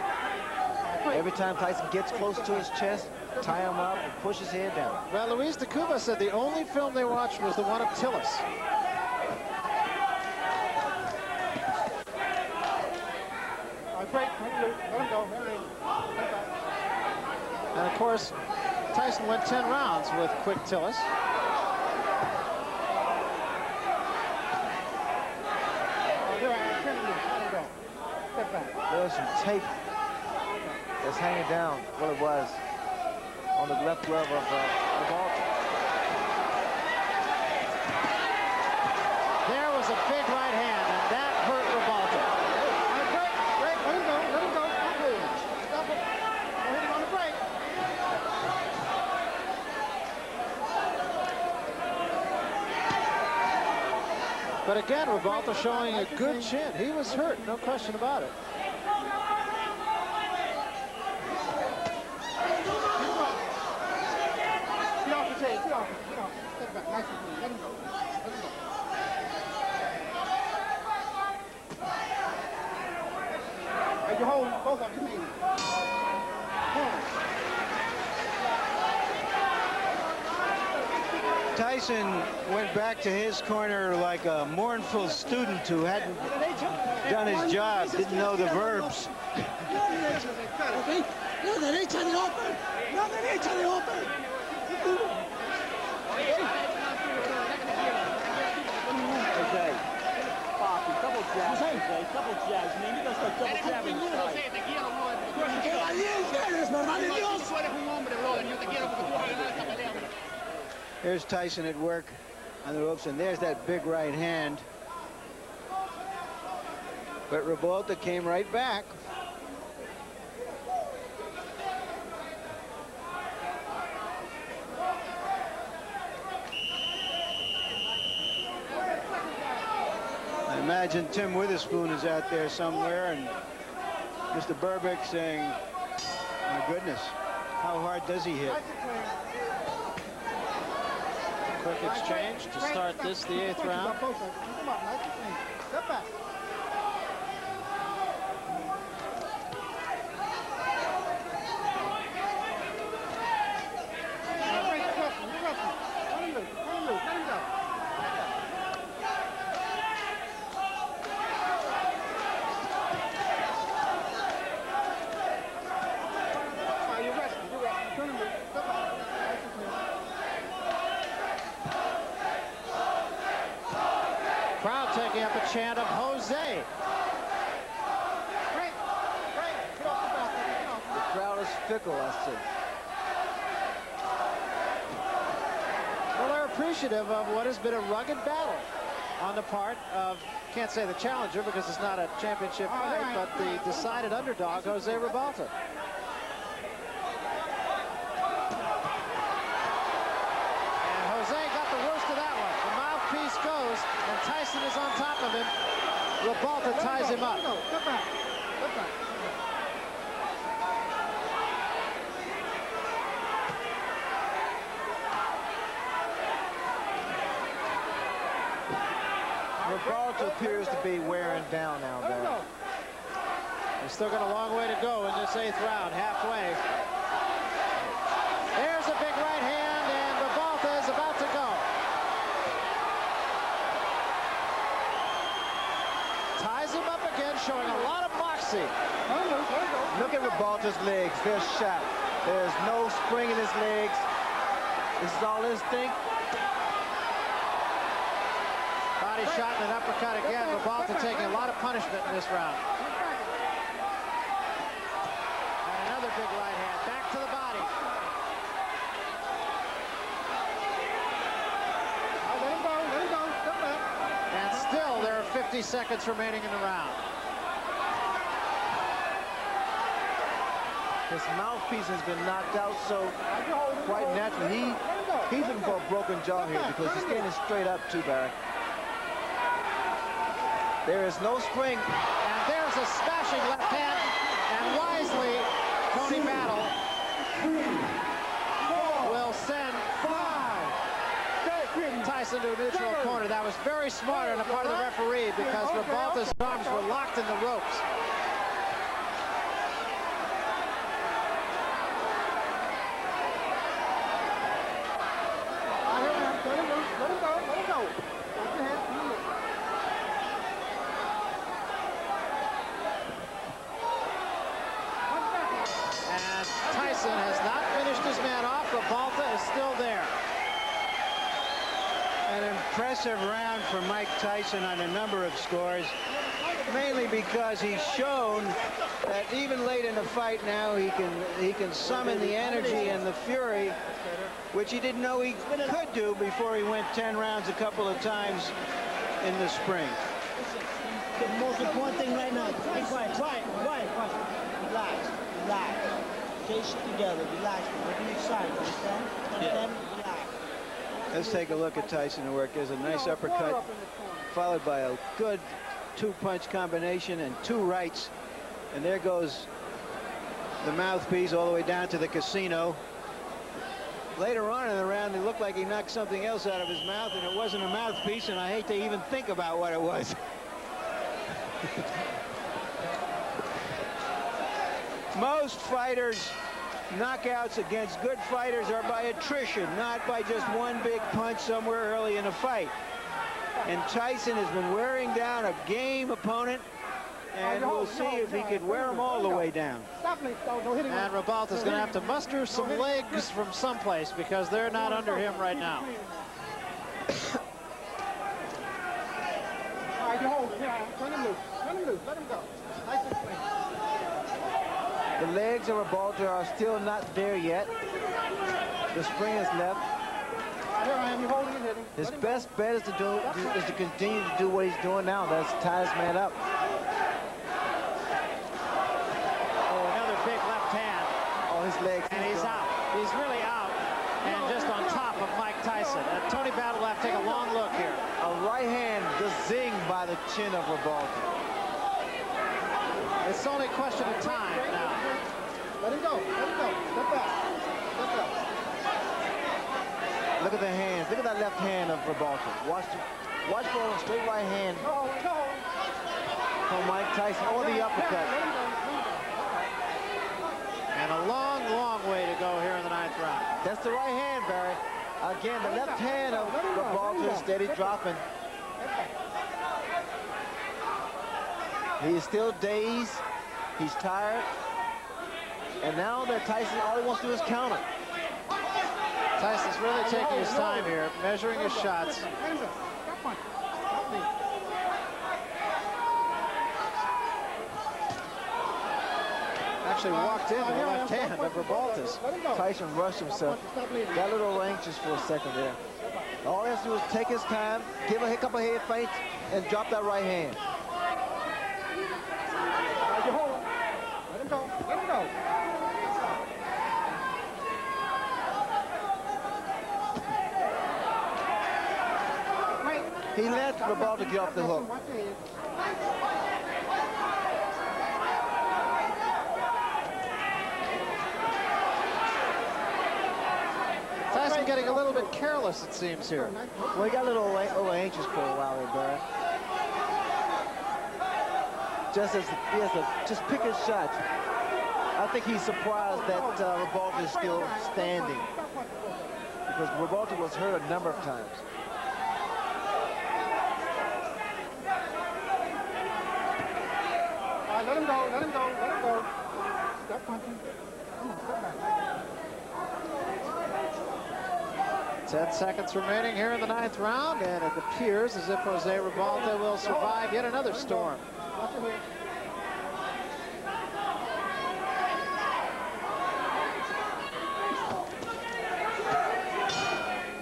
Every time Tyson gets close to his chest, tie him up and push his head down. Well, Luis de Cuba said the only film they watched was the one of Tillis. And of course, Tyson went 10 rounds with quick Tillis. There's some tape that's hanging down, what it was, on the left glove of Ribalta. There was a big right hand, and that hurt Ribalta. Break, let him go, let him go. Stop it. Don't hit him on the break. But again, Ribalta showing a good chin. He was hurt, no question about it. Get off the tape, get off. Step back, nice and clean. Let him go. Let him go. Hey, you hold both of them. Tyson went back to his corner like a mournful student who hadn't done his job, didn't know the verbs. No derecha de open. No derecha de open. Okay. Poppy, double jabs, okay? Double jabs, man. You gotta start double jabbing this guy. There's Tyson at work on the ropes, and there's that big right hand. But Ribalta came right back. I imagine Tim Witherspoon is out there somewhere, and Mr. Burbick saying, my goodness, how hard does he hit? Quick exchange to start this, the 8th round. Step back. Crowd taking up a chant of Jose. The crowd is fickle, I see. Well, they're appreciative of what has been a rugged battle on the part of, can't say the challenger because it's not a championship fight, but the decided underdog, Jose Ribalta. And Jose got the worst of that one. The mouthpiece goes, and Tyson is on top of him. Ribalta ties him up. Step back. Step back. Ribalta appears to be wearing down now, Barry. He's still got a long way to go in this 8th round, halfway. There's a big right hand, and Ribalta is about to go. Ties him up again, showing a lot of moxie. Look at Ribalta's legs. They're shot. There's no spring in his legs. This is all instinct. Body shot and an uppercut again. Ribalta taking a lot of punishment in this round. And another big right hand. Back to the body. Let him go. Let him go. Step back. And still there are 50 seconds remaining in the round. His mouthpiece has been knocked out, so quite naturally, he's looking for a broken jaw here because he's standing straight up too, Barry. There is no spring. And there's a smashing left hand, and wisely, Tony Battle will send Tyson to a neutral corner. That was very smart on the part of the referee because Ribalta's arms were locked in the ropes. And Tyson has not finished his man off. Ribalta is still there. An impressive round for Mike Tyson on a number of scores, mainly because he's shown that even late in the fight now he can summon the energy and the fury, which he didn't know he could do before he went 10 rounds a couple of times in the spring. The most important thing right now, be quiet, quiet. Relax. Stay together, relax. Don't be excited, understand? Understand? Relax. Let's take a look at Tyson work. There's a nice uppercut, followed by a good two-punch combination and two rights. And there goes the mouthpiece all the way down to the casino. Later on in the round, it looked like he knocked something else out of his mouth, and it wasn't a mouthpiece, and I hate to even think about what it was. Most fighters' knockouts against good fighters are by attrition, not by just one big punch somewhere early in a fight. And Tyson has been wearing down a game opponent, and we'll see if he could wear him all the way down. And Ribalta's going to have to muster some legs from someplace because they're not under him right now. All right, you hold. Yeah, turn him loose. Let him go. The legs of Ribalta are still not there yet. The spring is left. Here I am. You holding and hitting. His best bet is to continue to do what he's doing now. That's tie his man up. Oh, another big left hand. Oh, his legs. And he's out. He's really out. And just on top of Mike Tyson. And Tony Battle will have to take a long look here. A right hand just zinged by the chin of Ribalta. It's only a question of time now. Let him go. Step back. Look at the hands. Look at that left hand of Ribalta. Watch for a straight right hand from Mike Tyson or the uppercut. And a long, long way to go here in the 9th round. That's the right hand, Barry. Again, the left hand of Ribalta is steady dropping. He is still dazed. He's tired. And now that Tyson, all he wants to do is counter. Tyson's really taking his time here, measuring his shots. Actually walked in with the left hand of Ribalta's. Tyson rushed himself. Got a little anxious for a second there. All he has to do is take his time, give a couple of head feints, and drop that right hand. Let him go. He let Ribalta get off the hook. Tyson getting a little bit careless, it seems, here. Well, he got a little anxious for a while there, Barry. Just as he has to just pick his shots. I think he's surprised that Ribalta is still standing, because Ribalta was hurt a number of times. All right, let him go. Stop punching. Come on, step back. 10 seconds remaining here in the 9th round, and it appears as if Jose Ribalta will survive yet another storm. Watch it here.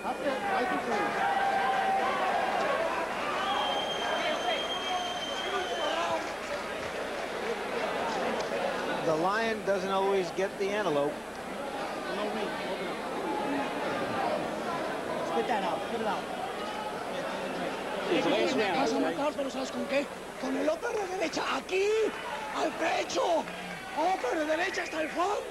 That's it. Nice and clean. the lion doesn't always get the antelope. Spit that out. Spit it out. Vas a matar, pero ¿sabes con qué? Con el upper de derecha, aquí, al pecho. Upper de derecha hasta el fondo.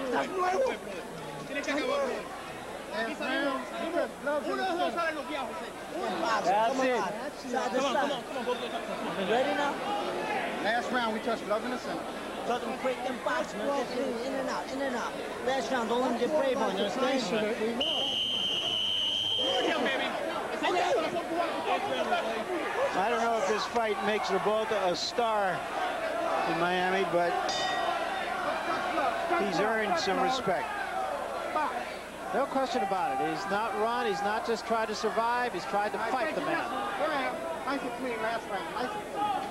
Estás nuevo. Tienes que acabar. Uno de dos salen los viejos. That's it. Come on. Ready now? Last round, we touched love in the center. Let them break them box, man. In and out, in and out. Last round, don't let them get brave on you, understand? I don't know if this fight makes Ribalta a star in Miami, but he's earned some respect. No question about it. He's not run. He's not just tried to survive. He's tried to fight the man. Nice and clean last round. Nice and clean.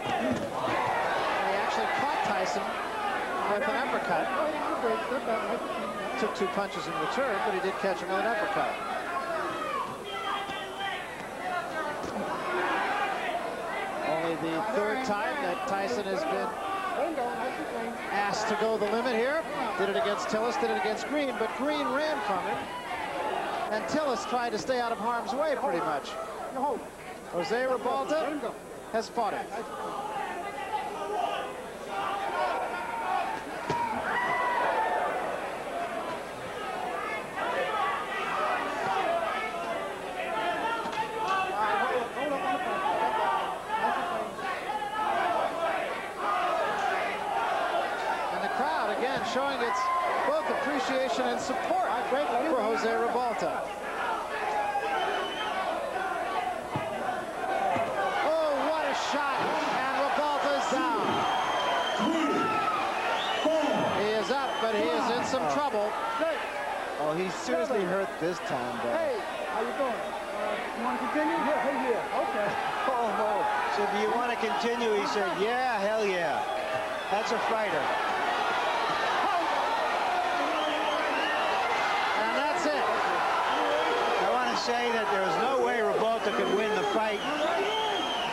He actually caught Tyson with an uppercut. Took 2 punches in return, but he did catch him with an uppercut. Only the 3rd time that Tyson has been asked to go the limit here. Did it against Tillis, did it against Green, but Green ran from him. And Tillis tried to stay out of harm's way pretty much. Jose Ribalta has fought him. Showing its both appreciation and support for Jose Ribalta. Oh, what a shot! And Ribalta's down. He is up, but he is in some trouble. Oh, he's seriously hurt this time, though. Hey, how you doing? You want to continue? Yeah, okay. So do you want to continue? He said, yeah, hell yeah. That's a fighter. Say that there was no way Ribalta could win the fight,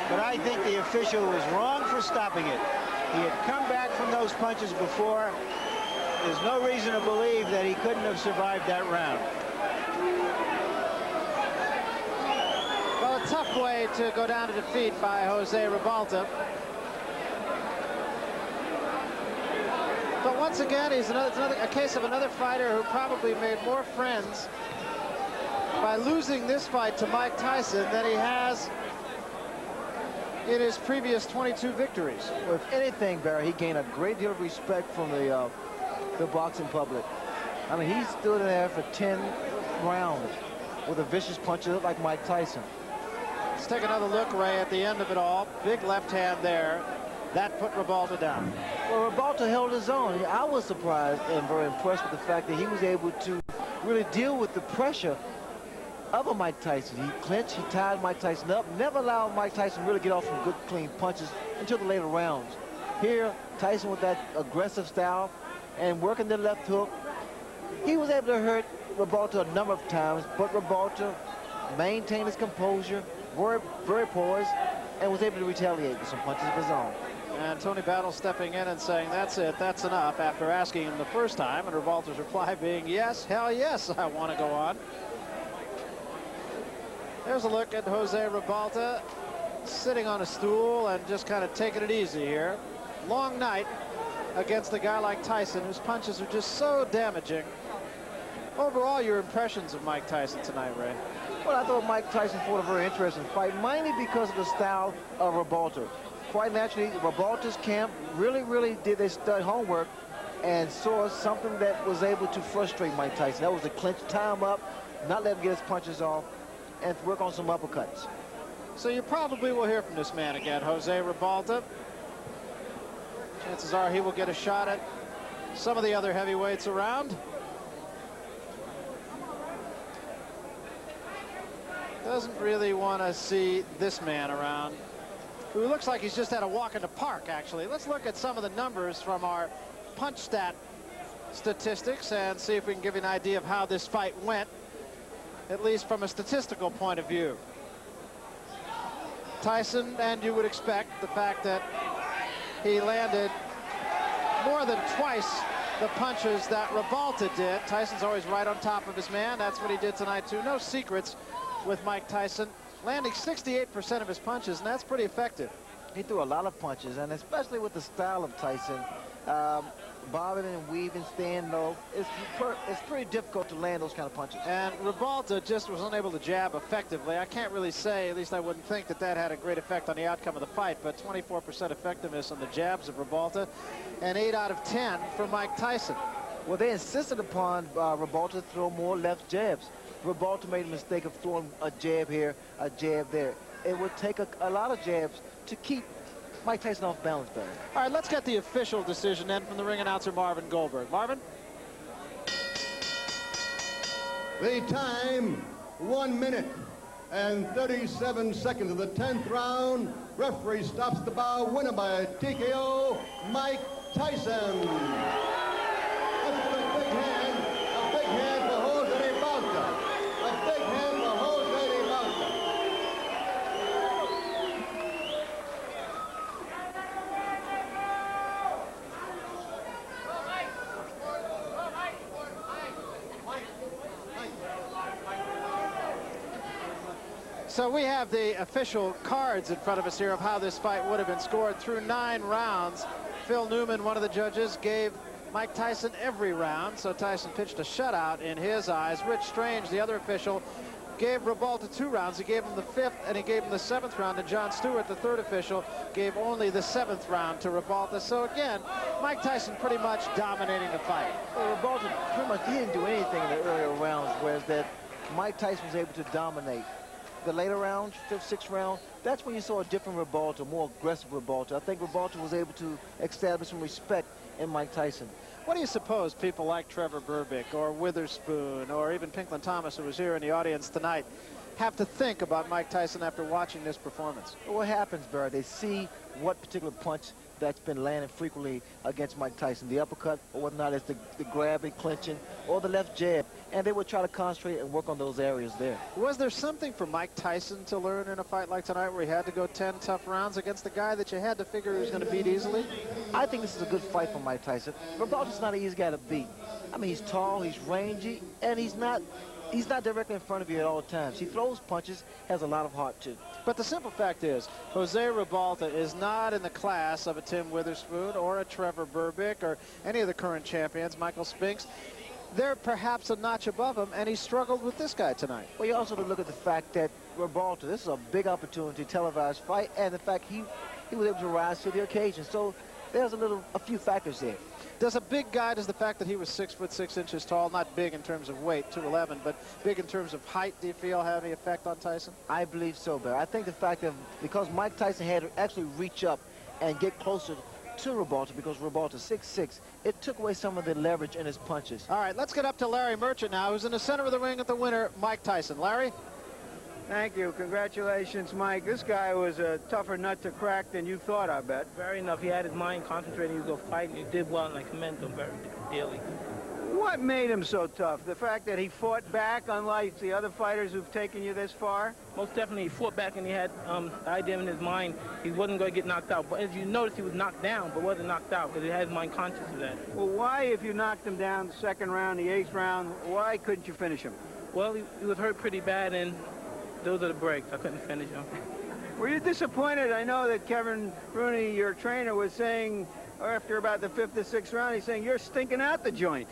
but I think the official was wrong for stopping it. He had come back from those punches before. There's no reason to believe that he couldn't have survived that round. Well, a tough way to go down to defeat by Jose Ribalta. But once again, it's a case of another fighter who probably made more friends by losing this fight to Mike Tyson than he has in his previous 22 victories. Well, if anything, Barry, he gained a great deal of respect from the boxing public. I mean, he stood in there for 10 rounds with a vicious punch that looked like Mike Tyson. Let's take another look, Ray, at the end of it all. Big left hand there. That put Ribalta down. Well, Ribalta held his own. I was surprised and very impressed with the fact that he was able to really deal with the pressure of a Mike Tyson. He clinched, he tied Mike Tyson up, never allowed Mike Tyson really get off some good, clean punches until the later rounds. Here, Tyson with that aggressive style and working the left hook, he was able to hurt Ribalta a number of times, but Ribalta maintained his composure, very poised, and was able to retaliate with some punches of his own. And Tony Battle stepping in and saying, that's it, that's enough, after asking him the first time, and Ribalta's reply being, yes, hell yes, I want to go on. There's a look at Jose Ribalta sitting on a stool and just kind of taking it easy here. Long night against a guy like Tyson, whose punches are just so damaging. Overall, your impressions of Mike Tyson tonight, Ray? Well, I thought Mike Tyson fought a very interesting fight, mainly because of the style of Ribalta. Quite naturally, Ribalta's camp really did their stud homework and saw something that was able to frustrate Mike Tyson. That was to clinch, tie him up, not let him get his punches off, and work on some uppercuts. So you probably will hear from this man again, Jose Ribalta. Chances are he will get a shot at some of the other heavyweights around. Doesn't really want to see this man around, who looks like he's just had a walk in the park, actually. Let's look at some of the numbers from our punch stat statistics and see if we can give you an idea of how this fight went. at least from a statistical point of view. Tyson, and you would expect the fact that he landed more than twice the punches that Ribalta did. Tyson's always right on top of his man. That's what he did tonight, too. No secrets with Mike Tyson, landing 68% of his punches, and that's pretty effective. He threw a lot of punches, and especially with the style of Tyson, bobbing and weaving, staying low, it's pretty difficult to land those kind of punches. And Ribalta just was unable to jab effectively. I can't really say, at least I wouldn't think, that that had a great effect on the outcome of the fight, but 24% effectiveness on the jabs of Ribalta, and 8 out of 10 for Mike Tyson. Well, they insisted upon Ribalta to throw more left jabs. Ribalta made a mistake of throwing a jab here, a jab there. It would take a lot of jabs to keep Mike Tyson off balance better. All right, let's get the official decision then from the ring announcer, Marvin Goldberg. Marvin? The time, 1 minute and 37 seconds of the 10th round. Referee stops the bout. Winner by TKO, Mike Tyson. Let's give a big hand for Jose Ribalta. A big hand for Jose Ribalta. So we have the official cards in front of us here of how this fight would have been scored through 9 rounds. Phil Newman, one of the judges, gave Mike Tyson every round, so Tyson pitched a shutout in his eyes. Rich Strange, the other official, gave Ribalta 2 rounds. He gave him the 5th, and he gave him the 7th round. And John Stewart, the 3rd official, gave only the 7th round to Ribalta. So again, Mike Tyson pretty much dominating the fight. Well, Ribalta pretty much didn't do anything in the earlier rounds, whereas that Mike Tyson was able to dominate. The later rounds, 5th, 6th round, that's when you saw a different Ribalta, more aggressive Ribalta. I think Ribalta was able to establish some respect in Mike Tyson. What do you suppose people like Trevor Berbick or Witherspoon or even Pinklin Thomas, who was here in the audience tonight, have to think about Mike Tyson after watching this performance? What happens, Barry, they see what particular punch that's been landing frequently against Mike Tyson, the uppercut or whatnot, is the grabbing, clinching, or the left jab, and they would try to concentrate and work on those areas there. Was there something for Mike Tyson to learn in a fight like tonight where he had to go 10 tough rounds against the guy that you had to figure he was going to beat easily? I think this is a good fight for Mike Tyson. Ribalta's not an easy guy to beat. I mean, he's tall, he's rangy, and he's not directly in front of you at all times. He throws punches, has a lot of heart, too. But the simple fact is, Jose Ribalta is not in the class of a Tim Witherspoon or a Trevor Berbick or any of the current champions, Michael Spinks. They're perhaps a notch above him, and he struggled with this guy tonight. Well, you also have to look at the fact that Ribalta, this is a big opportunity, televised fight, and the fact he was able to rise to the occasion. So there's a few factors there. Does the fact that he was 6 foot 6 inches tall, not big in terms of weight, 211, but big in terms of height, do you feel have any effect on Tyson? I believe so, Barry. I think the fact that because Mike Tyson had to actually reach up and get closer to Ribalta, because Ribalta's 6'6", it took away some of the leverage in his punches. All right, let's get up to Larry Merchant now, who's in the center of the ring at the winner, Mike Tyson. Larry? Thank you. Congratulations, Mike. This guy was a tougher nut to crack than you thought, I bet. Very enough. He had his mind concentrating. He was going to fight, and he did well, and I commend him very dearly. What made him so tough? The fact that he fought back, unlike the other fighters who've taken you this far? Most definitely, he fought back, and he had the idea in his mind he wasn't going to get knocked out. But as you notice, he was knocked down, but wasn't knocked out, because he had his mind conscious of that. Well, why, if you knocked him down the 2nd round, the 8th round, why couldn't you finish him? Well, he was hurt pretty bad, and those are the breaks. I couldn't finish him. Were you disappointed? I know that Kevin Rooney, your trainer, was saying after about the 5th or 6th round, he's saying, you're stinking out the joint.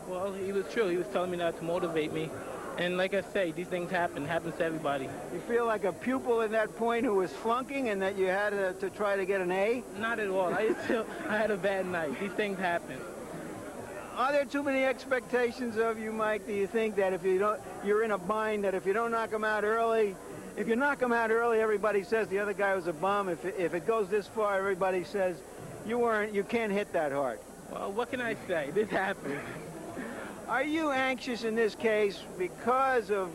Well, he was true. He was telling me that to motivate me. And like I say, these things happen. It happens to everybody. You feel like a pupil at that point who was flunking and that you had to try to get an A? Not at all. I had a bad night. These things happen. Are there too many expectations of you, Mike? Do you think that if you're in a bind, that if you don't knock him out early, everybody says the other guy was a bum. If it goes this far, everybody says you can't hit that hard. Well, what can I say? This happened. Are you anxious in this case because of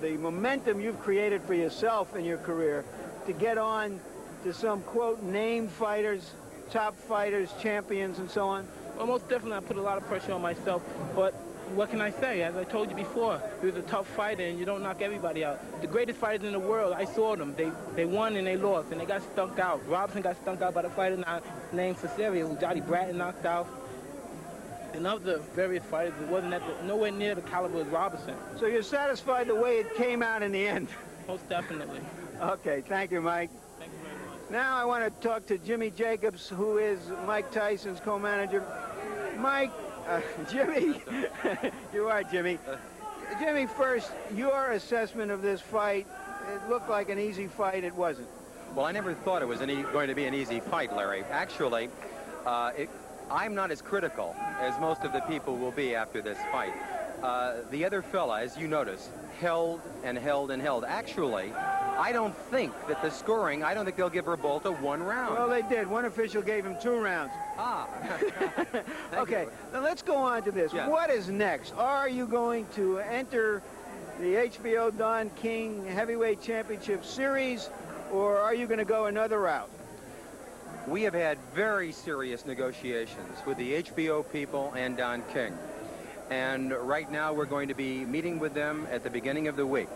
the momentum you've created for yourself in your career to get on to some, quote, named fighters, top fighters, champions, and so on? Well, most definitely I put a lot of pressure on myself, but what can I say? As I told you before, he was a tough fighter, and you don't knock everybody out. The greatest fighters in the world, I saw them. They won and they lost, and they got stumped out. Robinson got stumped out by the fighter named Cesario, who Johnny Bratton knocked out. And of the various fighters, it wasn't nowhere near the caliber of Robinson. So you're satisfied the way it came out in the end? Most definitely. Okay, thank you, Mike. Thank you very much. Now I want to talk to Jimmy Jacobs, who is Mike Tyson's co-manager. Mike, Jimmy, you are Jimmy. Jimmy, first, your assessment of this fight. It looked like an easy fight. It wasn't. Well, I never thought it was going to be an easy fight, Larry. Actually, I'm not as critical as most of the people will be after this fight. The other fella, as you notice, held and held and held. Actually, I don't think that the scoring, I don't think they'll give Ribalta 1 round. Well, they did. One official gave him 2 rounds. Ah. Okay, now let's go on to this. Yeah. What is next? Are you going to enter the HBO Don King Heavyweight Championship Series, or are you going to go another route? We have had very serious negotiations with the HBO people and Don King. And right now we're going to be meeting with them at the beginning of the week.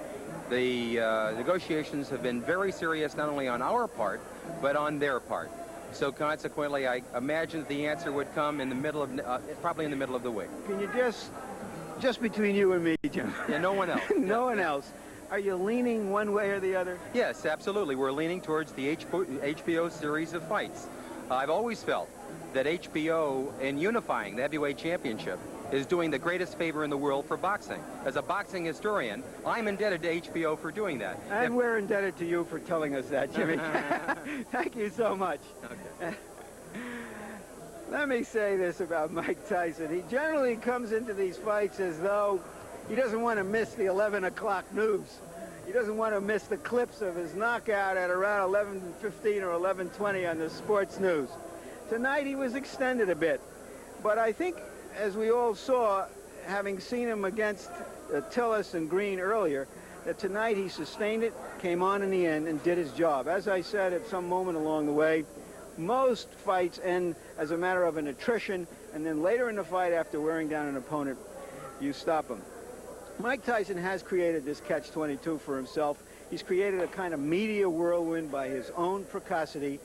The negotiations have been very serious, not only on our part, but on their part. So consequently, I imagine the answer would come in the middle of, probably in the middle of the week. Can you just between you and me, Jim? Yeah, no one else. No one else. Are you leaning one way or the other? Yes, absolutely. We're leaning towards the HBO series of fights. I've always felt that HBO, in unifying the heavyweight championship, is doing the greatest favor in the world for boxing. As a boxing historian, I'm indebted to HBO for doing that. And we're indebted to you for telling us that, Jimmy. Thank you so much. Okay. Let me say this about Mike Tyson. He generally comes into these fights as though he doesn't want to miss the 11 o'clock news. He doesn't want to miss the clips of his knockout at around 11:15 or 11:20 on the sports news. Tonight he was extended a bit, but I think, as we all saw, having seen him against Tillis and Green earlier, that tonight he sustained it, came on in the end, and did his job. As I said at some moment along the way, most fights end as a matter of an attrition, and then later in the fight, after wearing down an opponent, you stop him. Mike Tyson has created this catch-22 for himself. He's created a kind of media whirlwind by his own precocity,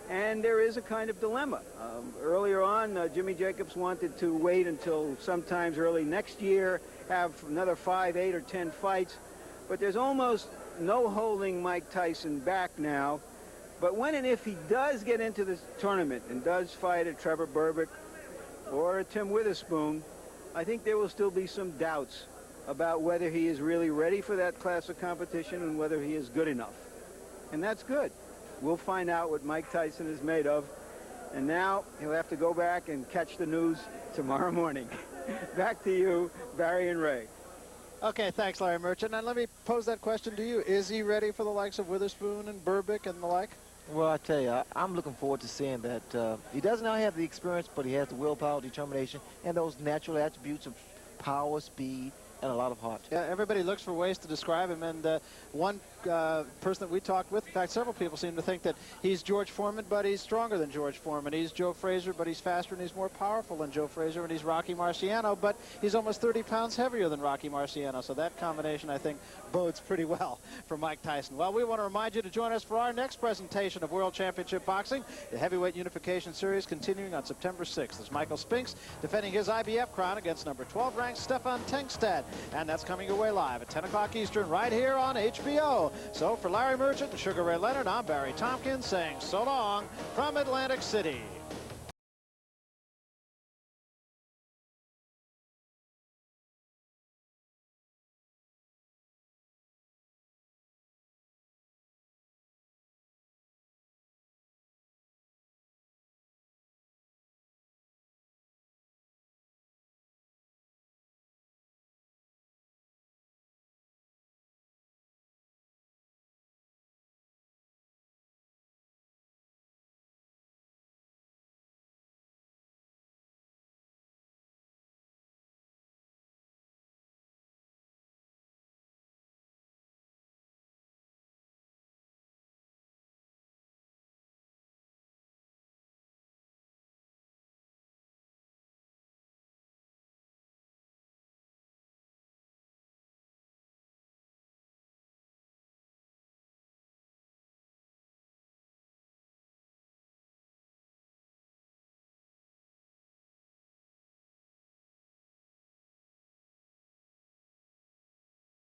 and there is a kind of dilemma. Earlier on, Jimmy Jacobs wanted to wait until sometimes early next year, have another 5, 8, or 10 fights, but there's almost no holding Mike Tyson back now. But when and if he does get into this tournament and does fight a Trevor Berbick or a Tim Witherspoon, I think there will still be some doubts about whether he is really ready for that class of competition and whether he is good enough. And that's good. We'll find out what Mike Tyson is made of. And now he'll have to go back and catch the news tomorrow morning. Back to you, Barry and Ray. Okay, thanks, Larry Merchant. And let me pose that question to you. Is he ready for the likes of Witherspoon and Berbick and the like? Well, I tell you, I'm looking forward to seeing that. He doesn't now have the experience, but he has the willpower, determination, and those natural attributes of power, speed, and a lot of heart. Yeah, everybody looks for ways to describe him, and one person that we talked with, in fact, several people seem to think that he's George Foreman, but he's stronger than George Foreman. He's Joe Frazier, but he's faster and he's more powerful than Joe Frazier, and he's Rocky Marciano, but he's almost 30 pounds heavier than Rocky Marciano. So that combination, I think, bodes pretty well for Mike Tyson. Well, we want to remind you to join us for our next presentation of World Championship Boxing, the Heavyweight Unification Series, continuing on September 6th. As Michael Spinks defending his IBF crown against number 12 ranked Stefan Tengstad. And that's coming your way live at 10 o'clock Eastern right here on HBO. So for Larry Merchant and Sugar Ray Leonard, I'm Barry Tompkins saying so long from Atlantic City.